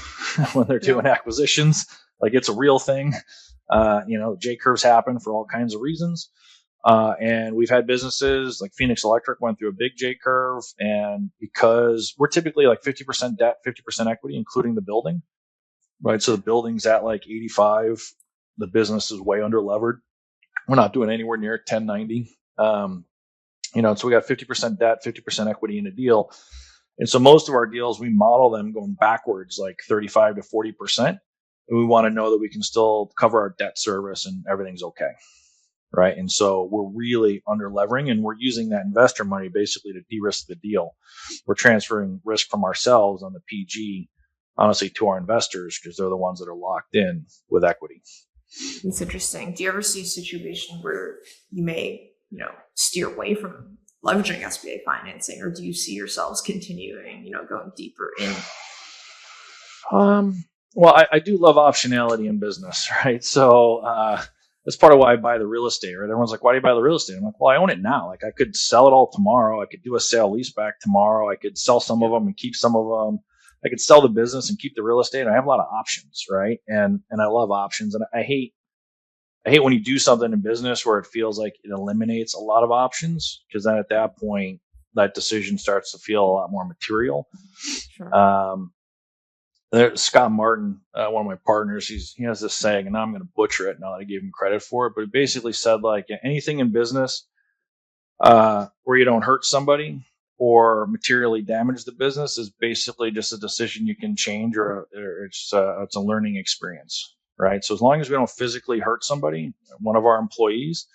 when they're doing acquisitions. Like it's a real thing. J curves happen for all kinds of reasons. And we've had businesses like Phoenix Electric went through a big J curve. And because we're typically like 50% debt, 50% equity, including the building, right? So the building's at like 85. The business is way under levered. We're not doing anywhere near 1090. So we got 50% debt, 50% equity in a deal. And so most of our deals, we model them going backwards, like 35 to 40%. And we want to know that we can still cover our debt service and everything's okay. Right. And so we're really under levering, and we're using that investor money basically to de-risk the deal. We're transferring risk from ourselves on the PG, honestly, to our investors because they're the ones that are locked in with equity. It's interesting. Do you ever see a situation where you may, steer away from leveraging SBA financing, or do you see yourselves continuing, going deeper in? Well, I do love optionality in business, right? So that's part of why I buy the real estate, right? Everyone's like, why do you buy the real estate? I'm like, well, I own it now. Like I could sell it all tomorrow. I could do a sale leaseback tomorrow. I could sell some of them and keep some of them. I could sell the business and keep the real estate. I have a lot of options, right? And I love options. And I hate when you do something in business where it feels like it eliminates a lot of options, because then at that point, that decision starts to feel a lot more material. Sure. Scott Martin, one of my partners, he has this saying, and now I'm going to butcher it now that I gave him credit for it, but it basically said like anything in business where you don't hurt somebody or materially damage the business is basically just a decision you can change, or it's a learning experience, right? So as long as we don't physically hurt somebody, one of our employees,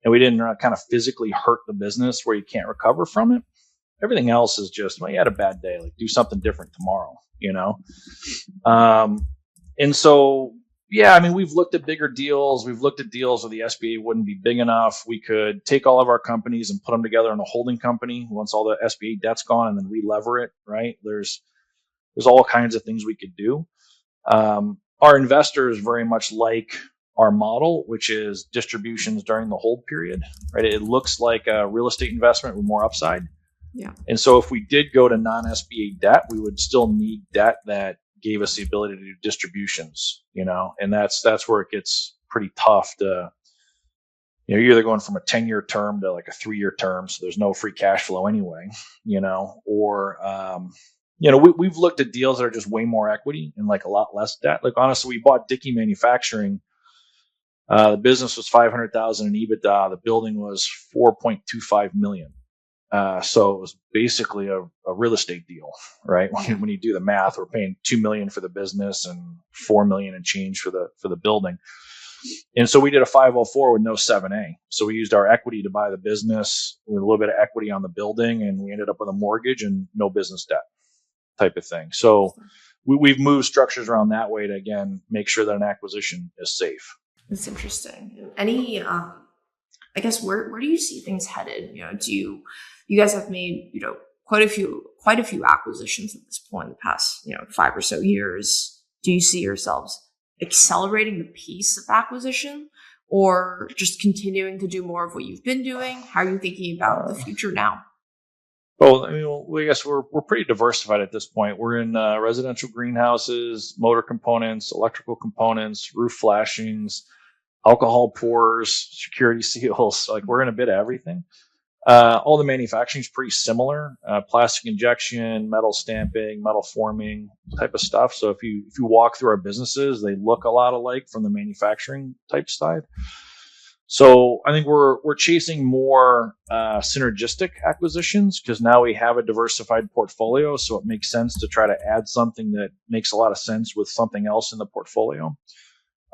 and we didn't kind of physically hurt the business where you can't recover from it, everything else is just, well, you had a bad day, like do something different tomorrow, And so, yeah, I mean, we've looked at bigger deals. We've looked at deals where the SBA wouldn't be big enough. We could take all of our companies and put them together in a holding company once all the SBA debt's gone, and then re-lever it, right? There's all kinds of things we could do. Our investors very much like our model, which is distributions during the hold period, right? It looks like a real estate investment with more upside. Yeah. And so if we did go to non-SBA debt, we would still need debt that gave us the ability to do distributions, and that's where it gets pretty tough to, you're either going from a 10-year term to like a 3-year term. So there's no free cash flow anyway, or, we've looked at deals that are just way more equity and like a lot less debt. Like honestly, we bought Dickey Manufacturing. The business was 500,000 in EBITDA. The building was 4.25 million. So it was basically a real estate deal, right? When you do the math, we're paying $2 million for the business and $4 million and change for the building. And so we did a 504 with no 7A. So we used our equity to buy the business with a little bit of equity on the building, and we ended up with a mortgage and no business debt type of thing. So we've moved structures around that way to, again, make sure that an acquisition is safe. That's interesting. Any, I guess, where do you see things headed? You guys have made, quite a few acquisitions at this point in the past, 5 or so years. Do you see yourselves accelerating the pace of acquisition, or just continuing to do more of what you've been doing? How are you thinking about the future now? Well, I mean, I guess we're pretty diversified at this point. We're in residential greenhouses, motor components, electrical components, roof flashings, alcohol pours, security seals. Like we're in a bit of everything. All the manufacturing is pretty similar: plastic injection, metal stamping, metal forming type of stuff. So if you walk through our businesses, they look a lot alike from the manufacturing type side. So I think we're chasing more synergistic acquisitions, because now we have a diversified portfolio. So it makes sense to try to add something that makes a lot of sense with something else in the portfolio.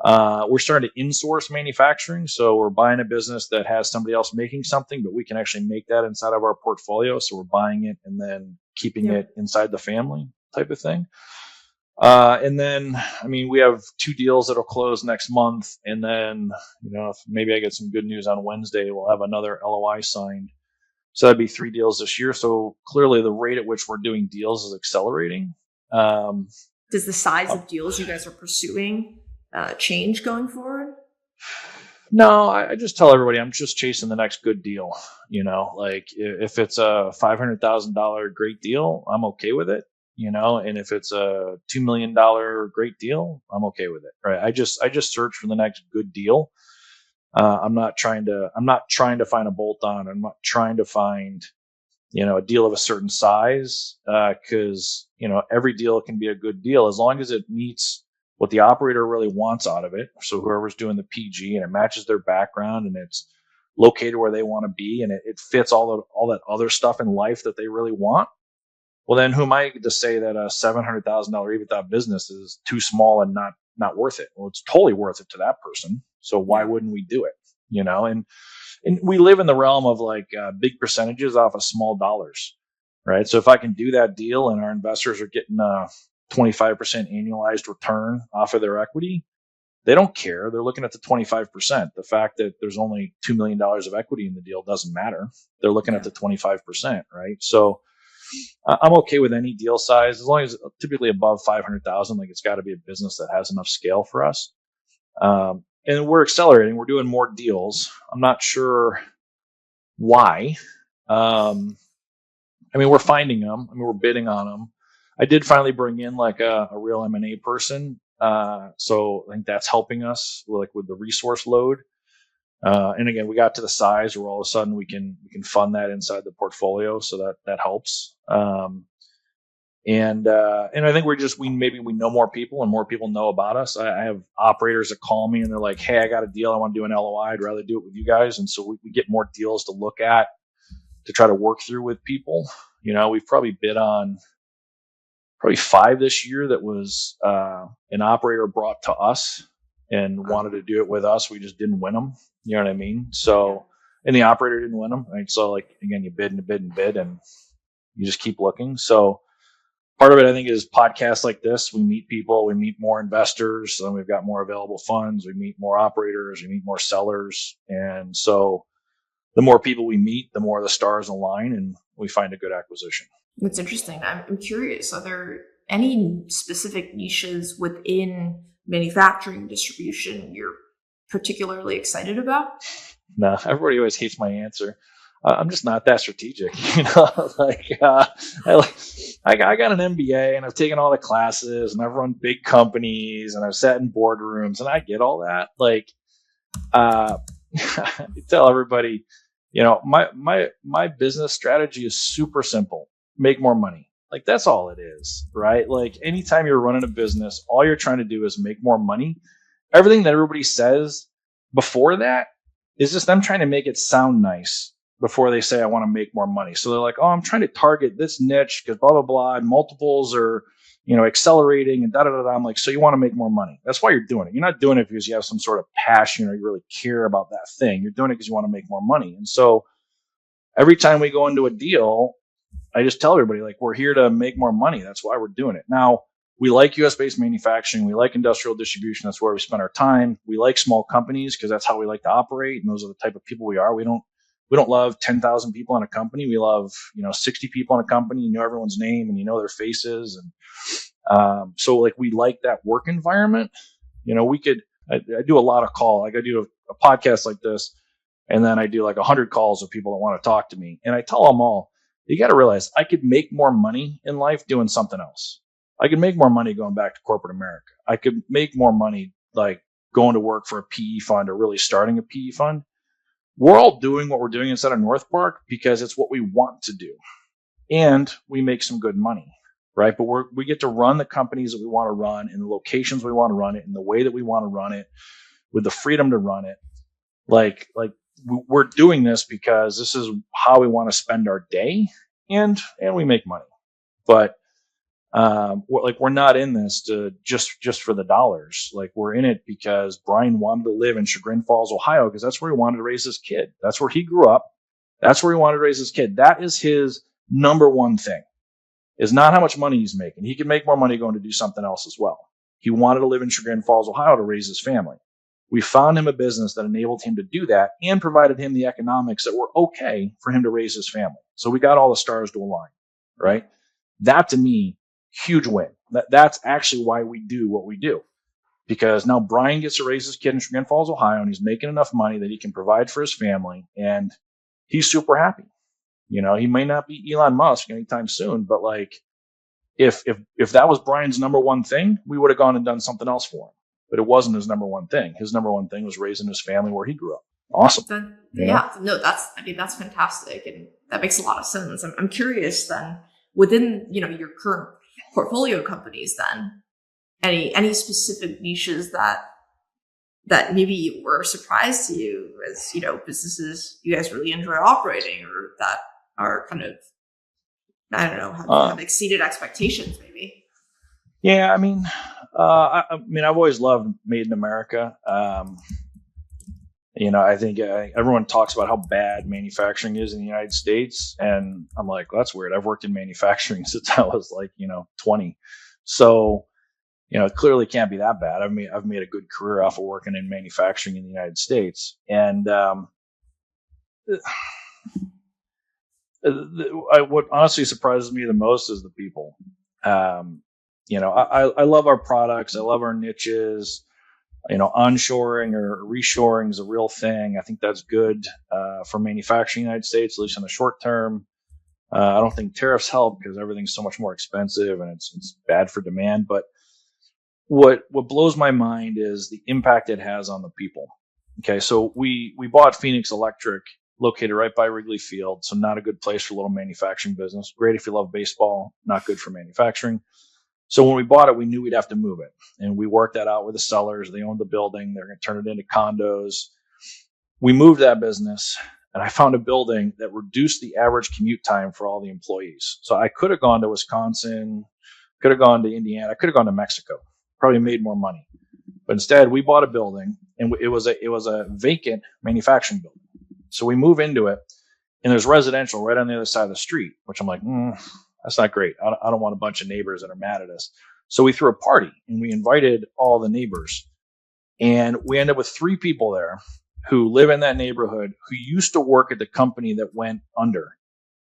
We're starting to insource manufacturing. So we're buying a business that has somebody else making something, but we can actually make that inside of our portfolio. So we're buying it and then keeping it inside the family type of thing. And then, I mean, we have 2 deals that'll close next month. And then, if maybe I get some good news on Wednesday, we'll have another LOI signed. So that'd be 3 deals this year. So clearly the rate at which we're doing deals is accelerating. Does the size of deals you guys are pursuing change going forward? No, I just tell everybody I'm just chasing the next good deal. Like if it's a $500,000 great deal, I'm okay with it. And if it's a $2 million great deal, I'm okay with it. Right? I just search for the next good deal. I'm not trying to find a bolt on. I'm not trying to find a deal of a certain size, because every deal can be a good deal as long as it meets what the operator really wants out of it. So whoever's doing the PG, and it matches their background, and it's located where they want to be, and it fits all that other stuff in life that they really want. Well, then who am I to say that a $700,000 EBITDA business is too small and not worth it? Well, it's totally worth it to that person. So why wouldn't we do it? And we live in the realm of like big percentages off of small dollars, right? So if I can do that deal and our investors are getting a 25% annualized return off of their equity, they don't care. They're looking at the 25%. The fact that there's only $2 million of equity in the deal doesn't matter. They're looking at the 25%, right? So I'm okay with any deal size as long as typically above 500,000. Like it's got to be a business that has enough scale for us. And we're accelerating. We're doing more deals. I'm not sure why. We're finding them. We're bidding on them. I did finally bring in like a real M&A person. So I think that's helping us with the resource load. And again, we got to the size where all of a sudden we can fund that inside the portfolio. So that helps. And I think we know more people and more people know about us. I have operators that call me and they're like, "Hey, I got a deal. I want to do an LOI. I'd rather do it with you guys." And so we get more deals to look at to try to work through with people. We've probably bid on probably 5 this year that was an operator brought to us and wanted to do it with us. We just didn't win them. You know what I mean? So, and the operator didn't win them. Right? So like, again, you bid and bid and bid and you just keep looking. So part of it, I think, is podcasts like this. We meet people, we meet more investors, and we've got more available funds. We meet more operators, we meet more sellers. And so the more people we meet, the more the stars align and we find a good acquisition. That's interesting. I'm curious, are there any specific niches within manufacturing distribution you're particularly excited about? No, everybody always hates my answer. I'm just not that strategic, I got an MBA and I've taken all the classes and I've run big companies and I've sat in boardrooms and I get all that. I tell everybody, my business strategy is super simple: make more money. Like that's all it is, right? Like anytime you're running a business, all you're trying to do is make more money. Everything that everybody says before that is just them trying to make it sound nice before they say, I want to make more money. So they're like, oh, I'm trying to target this niche because blah, blah, blah. And multiples are, accelerating and da, da, da, da. I'm like, so you want to make more money. That's why you're doing it. You're not doing it because you have some sort of passion or you really care about that thing. You're doing it because you want to make more money. And so every time we go into a deal, I just tell everybody, like, we're here to make more money. That's why we're doing it. Now, we like US-based manufacturing. We like industrial distribution. That's where we spend our time. We like small companies because that's how we like to operate. And those are the type of people we are. We don't love 10,000 people in a company. We love, 60 people in a company. You know everyone's name and you know their faces. And so like we like that work environment. I do a lot of call. Like I do a podcast like this, and then I do like 100 calls of people that want to talk to me. And I tell them all, you got to realize I could make more money in life doing something else. I could make more money going back to corporate America. I could make more money like going to work for a PE fund or really starting a PE fund. We're all doing what we're doing inside of North Park because it's what we want to do. And we make some good money, right? But we get to run the companies that we want to run in the locations we want to run it in the way that we want to run it with the freedom to run it. Like we're doing this because this is how we want to spend our day and we make money. But we're not in this to just for the dollars. Like we're in it because Brian wanted to live in Chagrin Falls, Ohio, because that's where he wanted to raise his kid. That's where he grew up. That's where he wanted to raise his kid. That is his number one thing, is not how much money he's making. He can make more money going to do something else as well. He wanted to live in Chagrin Falls, Ohio to raise his family. We found him a business that enabled him to do that and provided him the economics that were okay for him to raise his family. So we got all the stars to align, right? That to me, huge win. That's actually why we do what we do. because now Brian gets to raise his kid in Grand Falls, Ohio, and he's making enough money that he can provide for his family, and he's super happy. He may not be Elon Musk anytime soon, but like if that was Brian's number one thing, we would have gone and done something else for him. But it wasn't his number one thing. His number one thing was raising his family where he grew up. Awesome. That's fantastic, and that makes a lot of sense. I'm curious then, within your current portfolio companies, then any specific niches that maybe were a surprise to you as businesses you guys really enjoy operating, or that are kind of, I don't know, have exceeded expectations maybe. Yeah, I've always loved Made in America. I think everyone talks about how bad manufacturing is in the United States, and I'm like, well, that's weird. I've worked in manufacturing since I was 20, so it clearly can't be that bad. I've made a good career off of working in manufacturing in the United States, and what honestly surprises me the most is the people. I love our products. I love our niches. Onshoring or reshoring is a real thing. I think that's good for manufacturing in the United States, at least in the short term. I don't think tariffs help because everything's so much more expensive and it's bad for demand. But what blows my mind is the impact it has on the people. Okay, so we bought Phoenix Electric, located right by Wrigley Field, so not a good place for a little manufacturing business. Great if you love baseball, not good for manufacturing. So when we bought it, we knew we'd have to move it. And we worked that out with the sellers. They owned the building. They're going to turn it into condos. We moved that business, and I found a building that reduced the average commute time for all the employees. So I could have gone to Wisconsin, could have gone to Indiana, could have gone to Mexico, probably made more money. But instead, we bought a building, and it was a vacant manufacturing building. So we move into it, and there's residential right on the other side of the street, which I'm like, that's not great. I don't want a bunch of neighbors that are mad at us. So we threw a party, and we invited all the neighbors. And we ended up with 3 people there who live in that neighborhood, who used to work at the company that went under,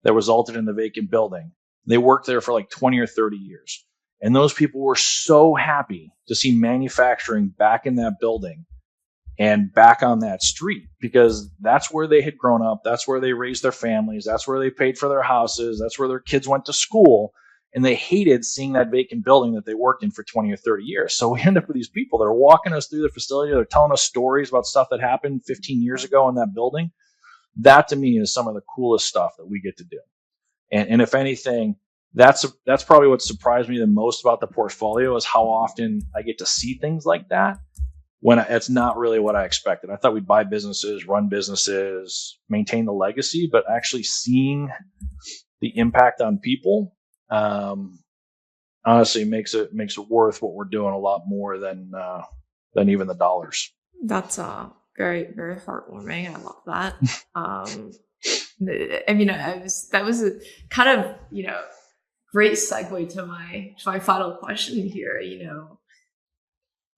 that resulted in the vacant building. They worked there for like 20 or 30 years. And those people were so happy to see manufacturing back in that building and back on that street, because that's where they had grown up. That's where they raised their families. That's where they paid for their houses. That's where their kids went to school. And they hated seeing that vacant building that they worked in for 20 or 30 years. So we end up with these people that are walking us through the facility. They're telling us stories about stuff that happened 15 years ago in that building. That to me is some of the coolest stuff that we get to do. And if anything, that's probably what surprised me the most about the portfolio, is how often I get to see things like that, when it's not really what I expected. I thought we'd buy businesses, run businesses, maintain the legacy, but actually seeing the impact on people, honestly makes it worth what we're doing a lot more than even the dollars. That's very, very heartwarming. I love that. That was a kind of, great segue to my final question here.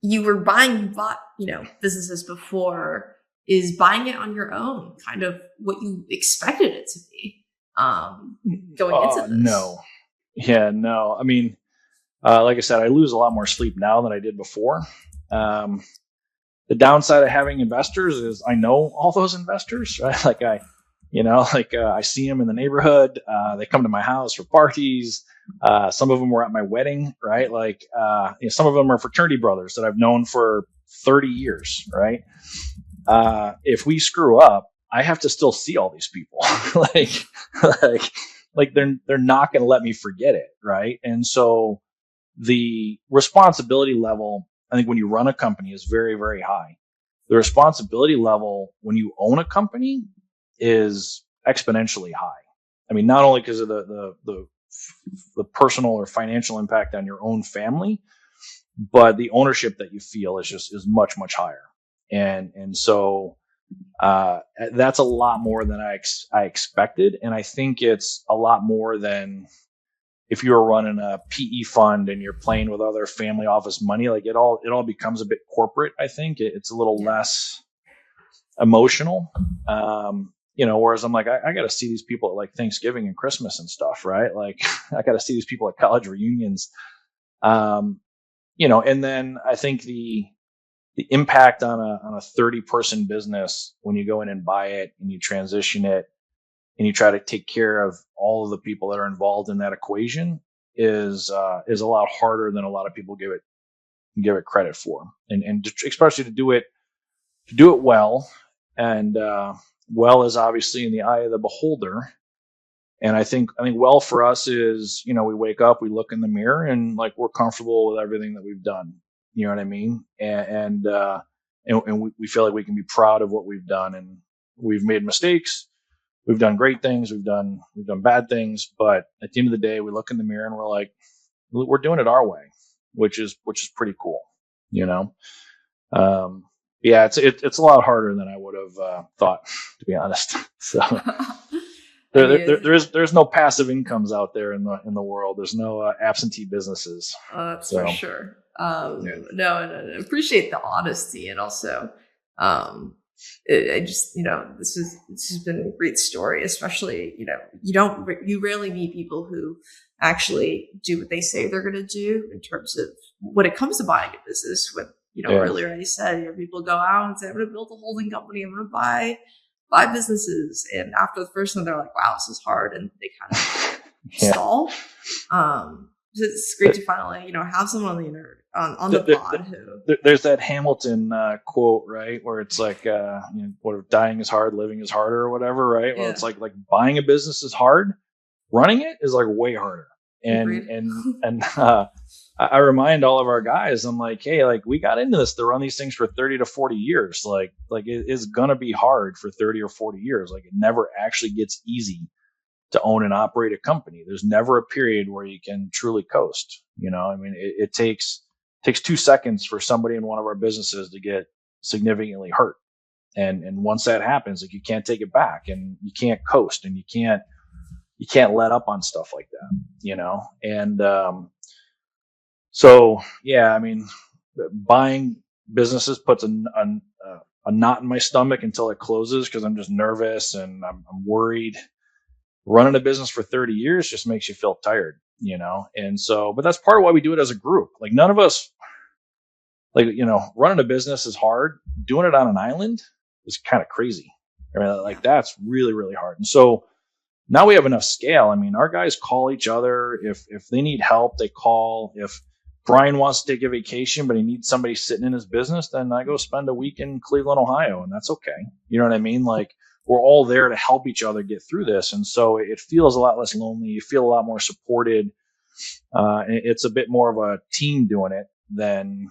You bought, businesses before. Is buying it on your own kind of what you expected it to be going into this? No. Yeah, no. Like I said, I lose a lot more sleep now than I did before. The downside of having investors is I know all those investors, right? I see them in the neighborhood. They come to my house for parties. Some of them were at my wedding, right? Some of them are fraternity brothers that I've known for 30 years, right? If we screw up, I have to still see all these people. They're not going to let me forget it, right? And so the responsibility level, I think when you run a company, is very, very high. The responsibility level when you own a company is exponentially high. Not only because of the personal or financial impact on your own family, but the ownership that you feel is much, much higher. And so that's a lot more than I expected. And I think it's a lot more than if you were running a PE fund and you're playing with other family office money. It all becomes a bit corporate. I think it's a little less emotional. Whereas I'm like, I got to see these people at Thanksgiving and Christmas and stuff, right? I got to see these people at college reunions. and then I think the impact on a 30-person business when you go in and buy it and you transition it and you try to take care of all of the people that are involved in that equation is a lot harder than a lot of people give it credit for, and especially to do it well, and well is obviously in the eye of the beholder. And I think well for us is, we wake up, we look in the mirror, and like we're comfortable with everything that we've done. You know what I mean? And we feel like we can be proud of what we've done, and we've made mistakes. We've done great things. We've done bad things. But at the end of the day, we look in the mirror and we're like, we're doing it our way, which is pretty cool. You know? Yeah, it's a lot harder than I would have thought, to be honest. So. There's no passive incomes out there in the world. There's no absentee businesses. That's for sure. No, and I appreciate the honesty, and also, I just, this has been a great story. Especially, you rarely meet people who actually do what they say they're going to do in terms of when it comes to buying a business. When earlier I said, people go out and say, I'm going to build a holding company. I'm going to buy businesses, and after the first one they're like, wow, this is hard, and they kind of stall. So it's great to finally have someone on the pod who there's that Hamilton quote, right, where it's like what if dying is hard, living is harder, or whatever, right? Well, it's like buying a business is hard, running it is like way harder. And I remind all of our guys, I'm like, hey, like we got into this to run these things for 30 to 40 years. Like it is going to be hard for 30 or 40 years. Like it never actually gets easy to own and operate a company. There's never a period where you can truly coast. I mean, it takes 2 seconds for somebody in one of our businesses to get significantly hurt. And once that happens, like you can't take it back, and you can't coast, and you can't let up on stuff like that, and, so yeah, I mean, buying businesses puts a knot in my stomach until it closes, because I'm just nervous and I'm worried. Running a business for 30 years just makes you feel tired, and so, but that's part of why we do it as a group. Like none of us, running a business is hard. Doing it on an island is kind of crazy. Like that's really, really hard. And so now we have enough scale. I mean, our guys call each other. If they need help, they call. If Brian wants to take a vacation, but he needs somebody sitting in his business, then I go spend a week in Cleveland, Ohio, and that's okay. You know what I mean? Like we're all there to help each other get through this. And so it feels a lot less lonely. You feel a lot more supported. It's a bit more of a team doing it than,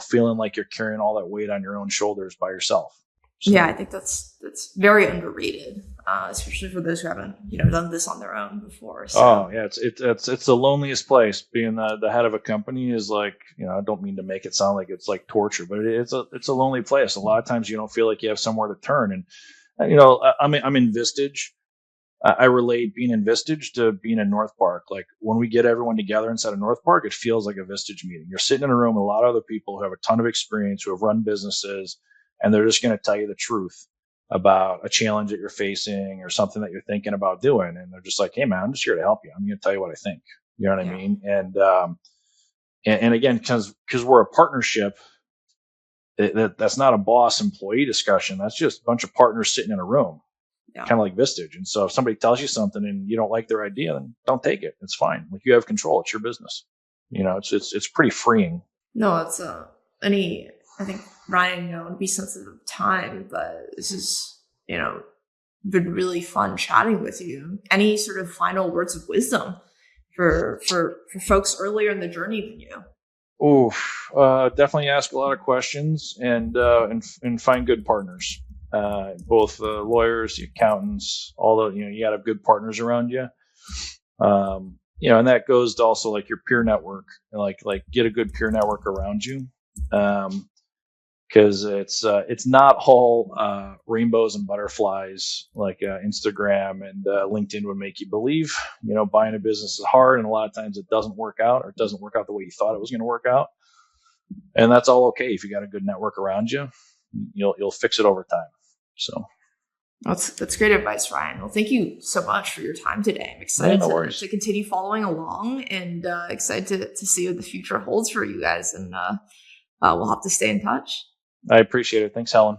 feeling like you're carrying all that weight on your own shoulders by yourself. So. Yeah, I think that's very underrated, especially for those who haven't done this on their own before. So. Oh yeah, it's the loneliest place. Being the head of a company is like, I don't mean to make it sound like it's like torture, but it's a lonely place. A lot of times you don't feel like you have somewhere to turn. And I'm in Vistage. I relate being in Vistage to being in North Park. Like when we get everyone together inside of North Park, it feels like a Vistage meeting. You're sitting in a room with a lot of other people who have a ton of experience, who have run businesses, and they're just going to tell you the truth about a challenge that you're facing or something that you're thinking about doing. And they're just like, hey man, I'm just here to help you. I'm going to tell you what I think. You know what I mean? And again, because we're a partnership, that's not a boss employee discussion. That's just a bunch of partners sitting in a room, kind of like Vistage. And so if somebody tells you something and you don't like their idea, then don't take it. It's fine. Like you have control. It's your business. It's pretty freeing. No, it's I think Ryan, to be sensitive of time, but this is, been really fun chatting with you. Any sort of final words of wisdom for folks earlier in the journey than you? Definitely ask a lot of questions and find good partners. Both the lawyers, the accountants, all the, you got to have good partners around you. And that goes to also like your peer network, like get a good peer network around you. Because it's not all rainbows and butterflies like Instagram and LinkedIn would make you believe. Buying a business is hard, and a lot of times it doesn't work out, or it doesn't work out the way you thought it was going to work out. And that's all okay if you got a good network around you. You'll fix it over time. So. That's great advice, Ryan. Well, thank you so much for your time today. I'm excited to continue following along and excited to see what the future holds for you guys. And we'll have to stay in touch. I appreciate it. Thanks, Helen.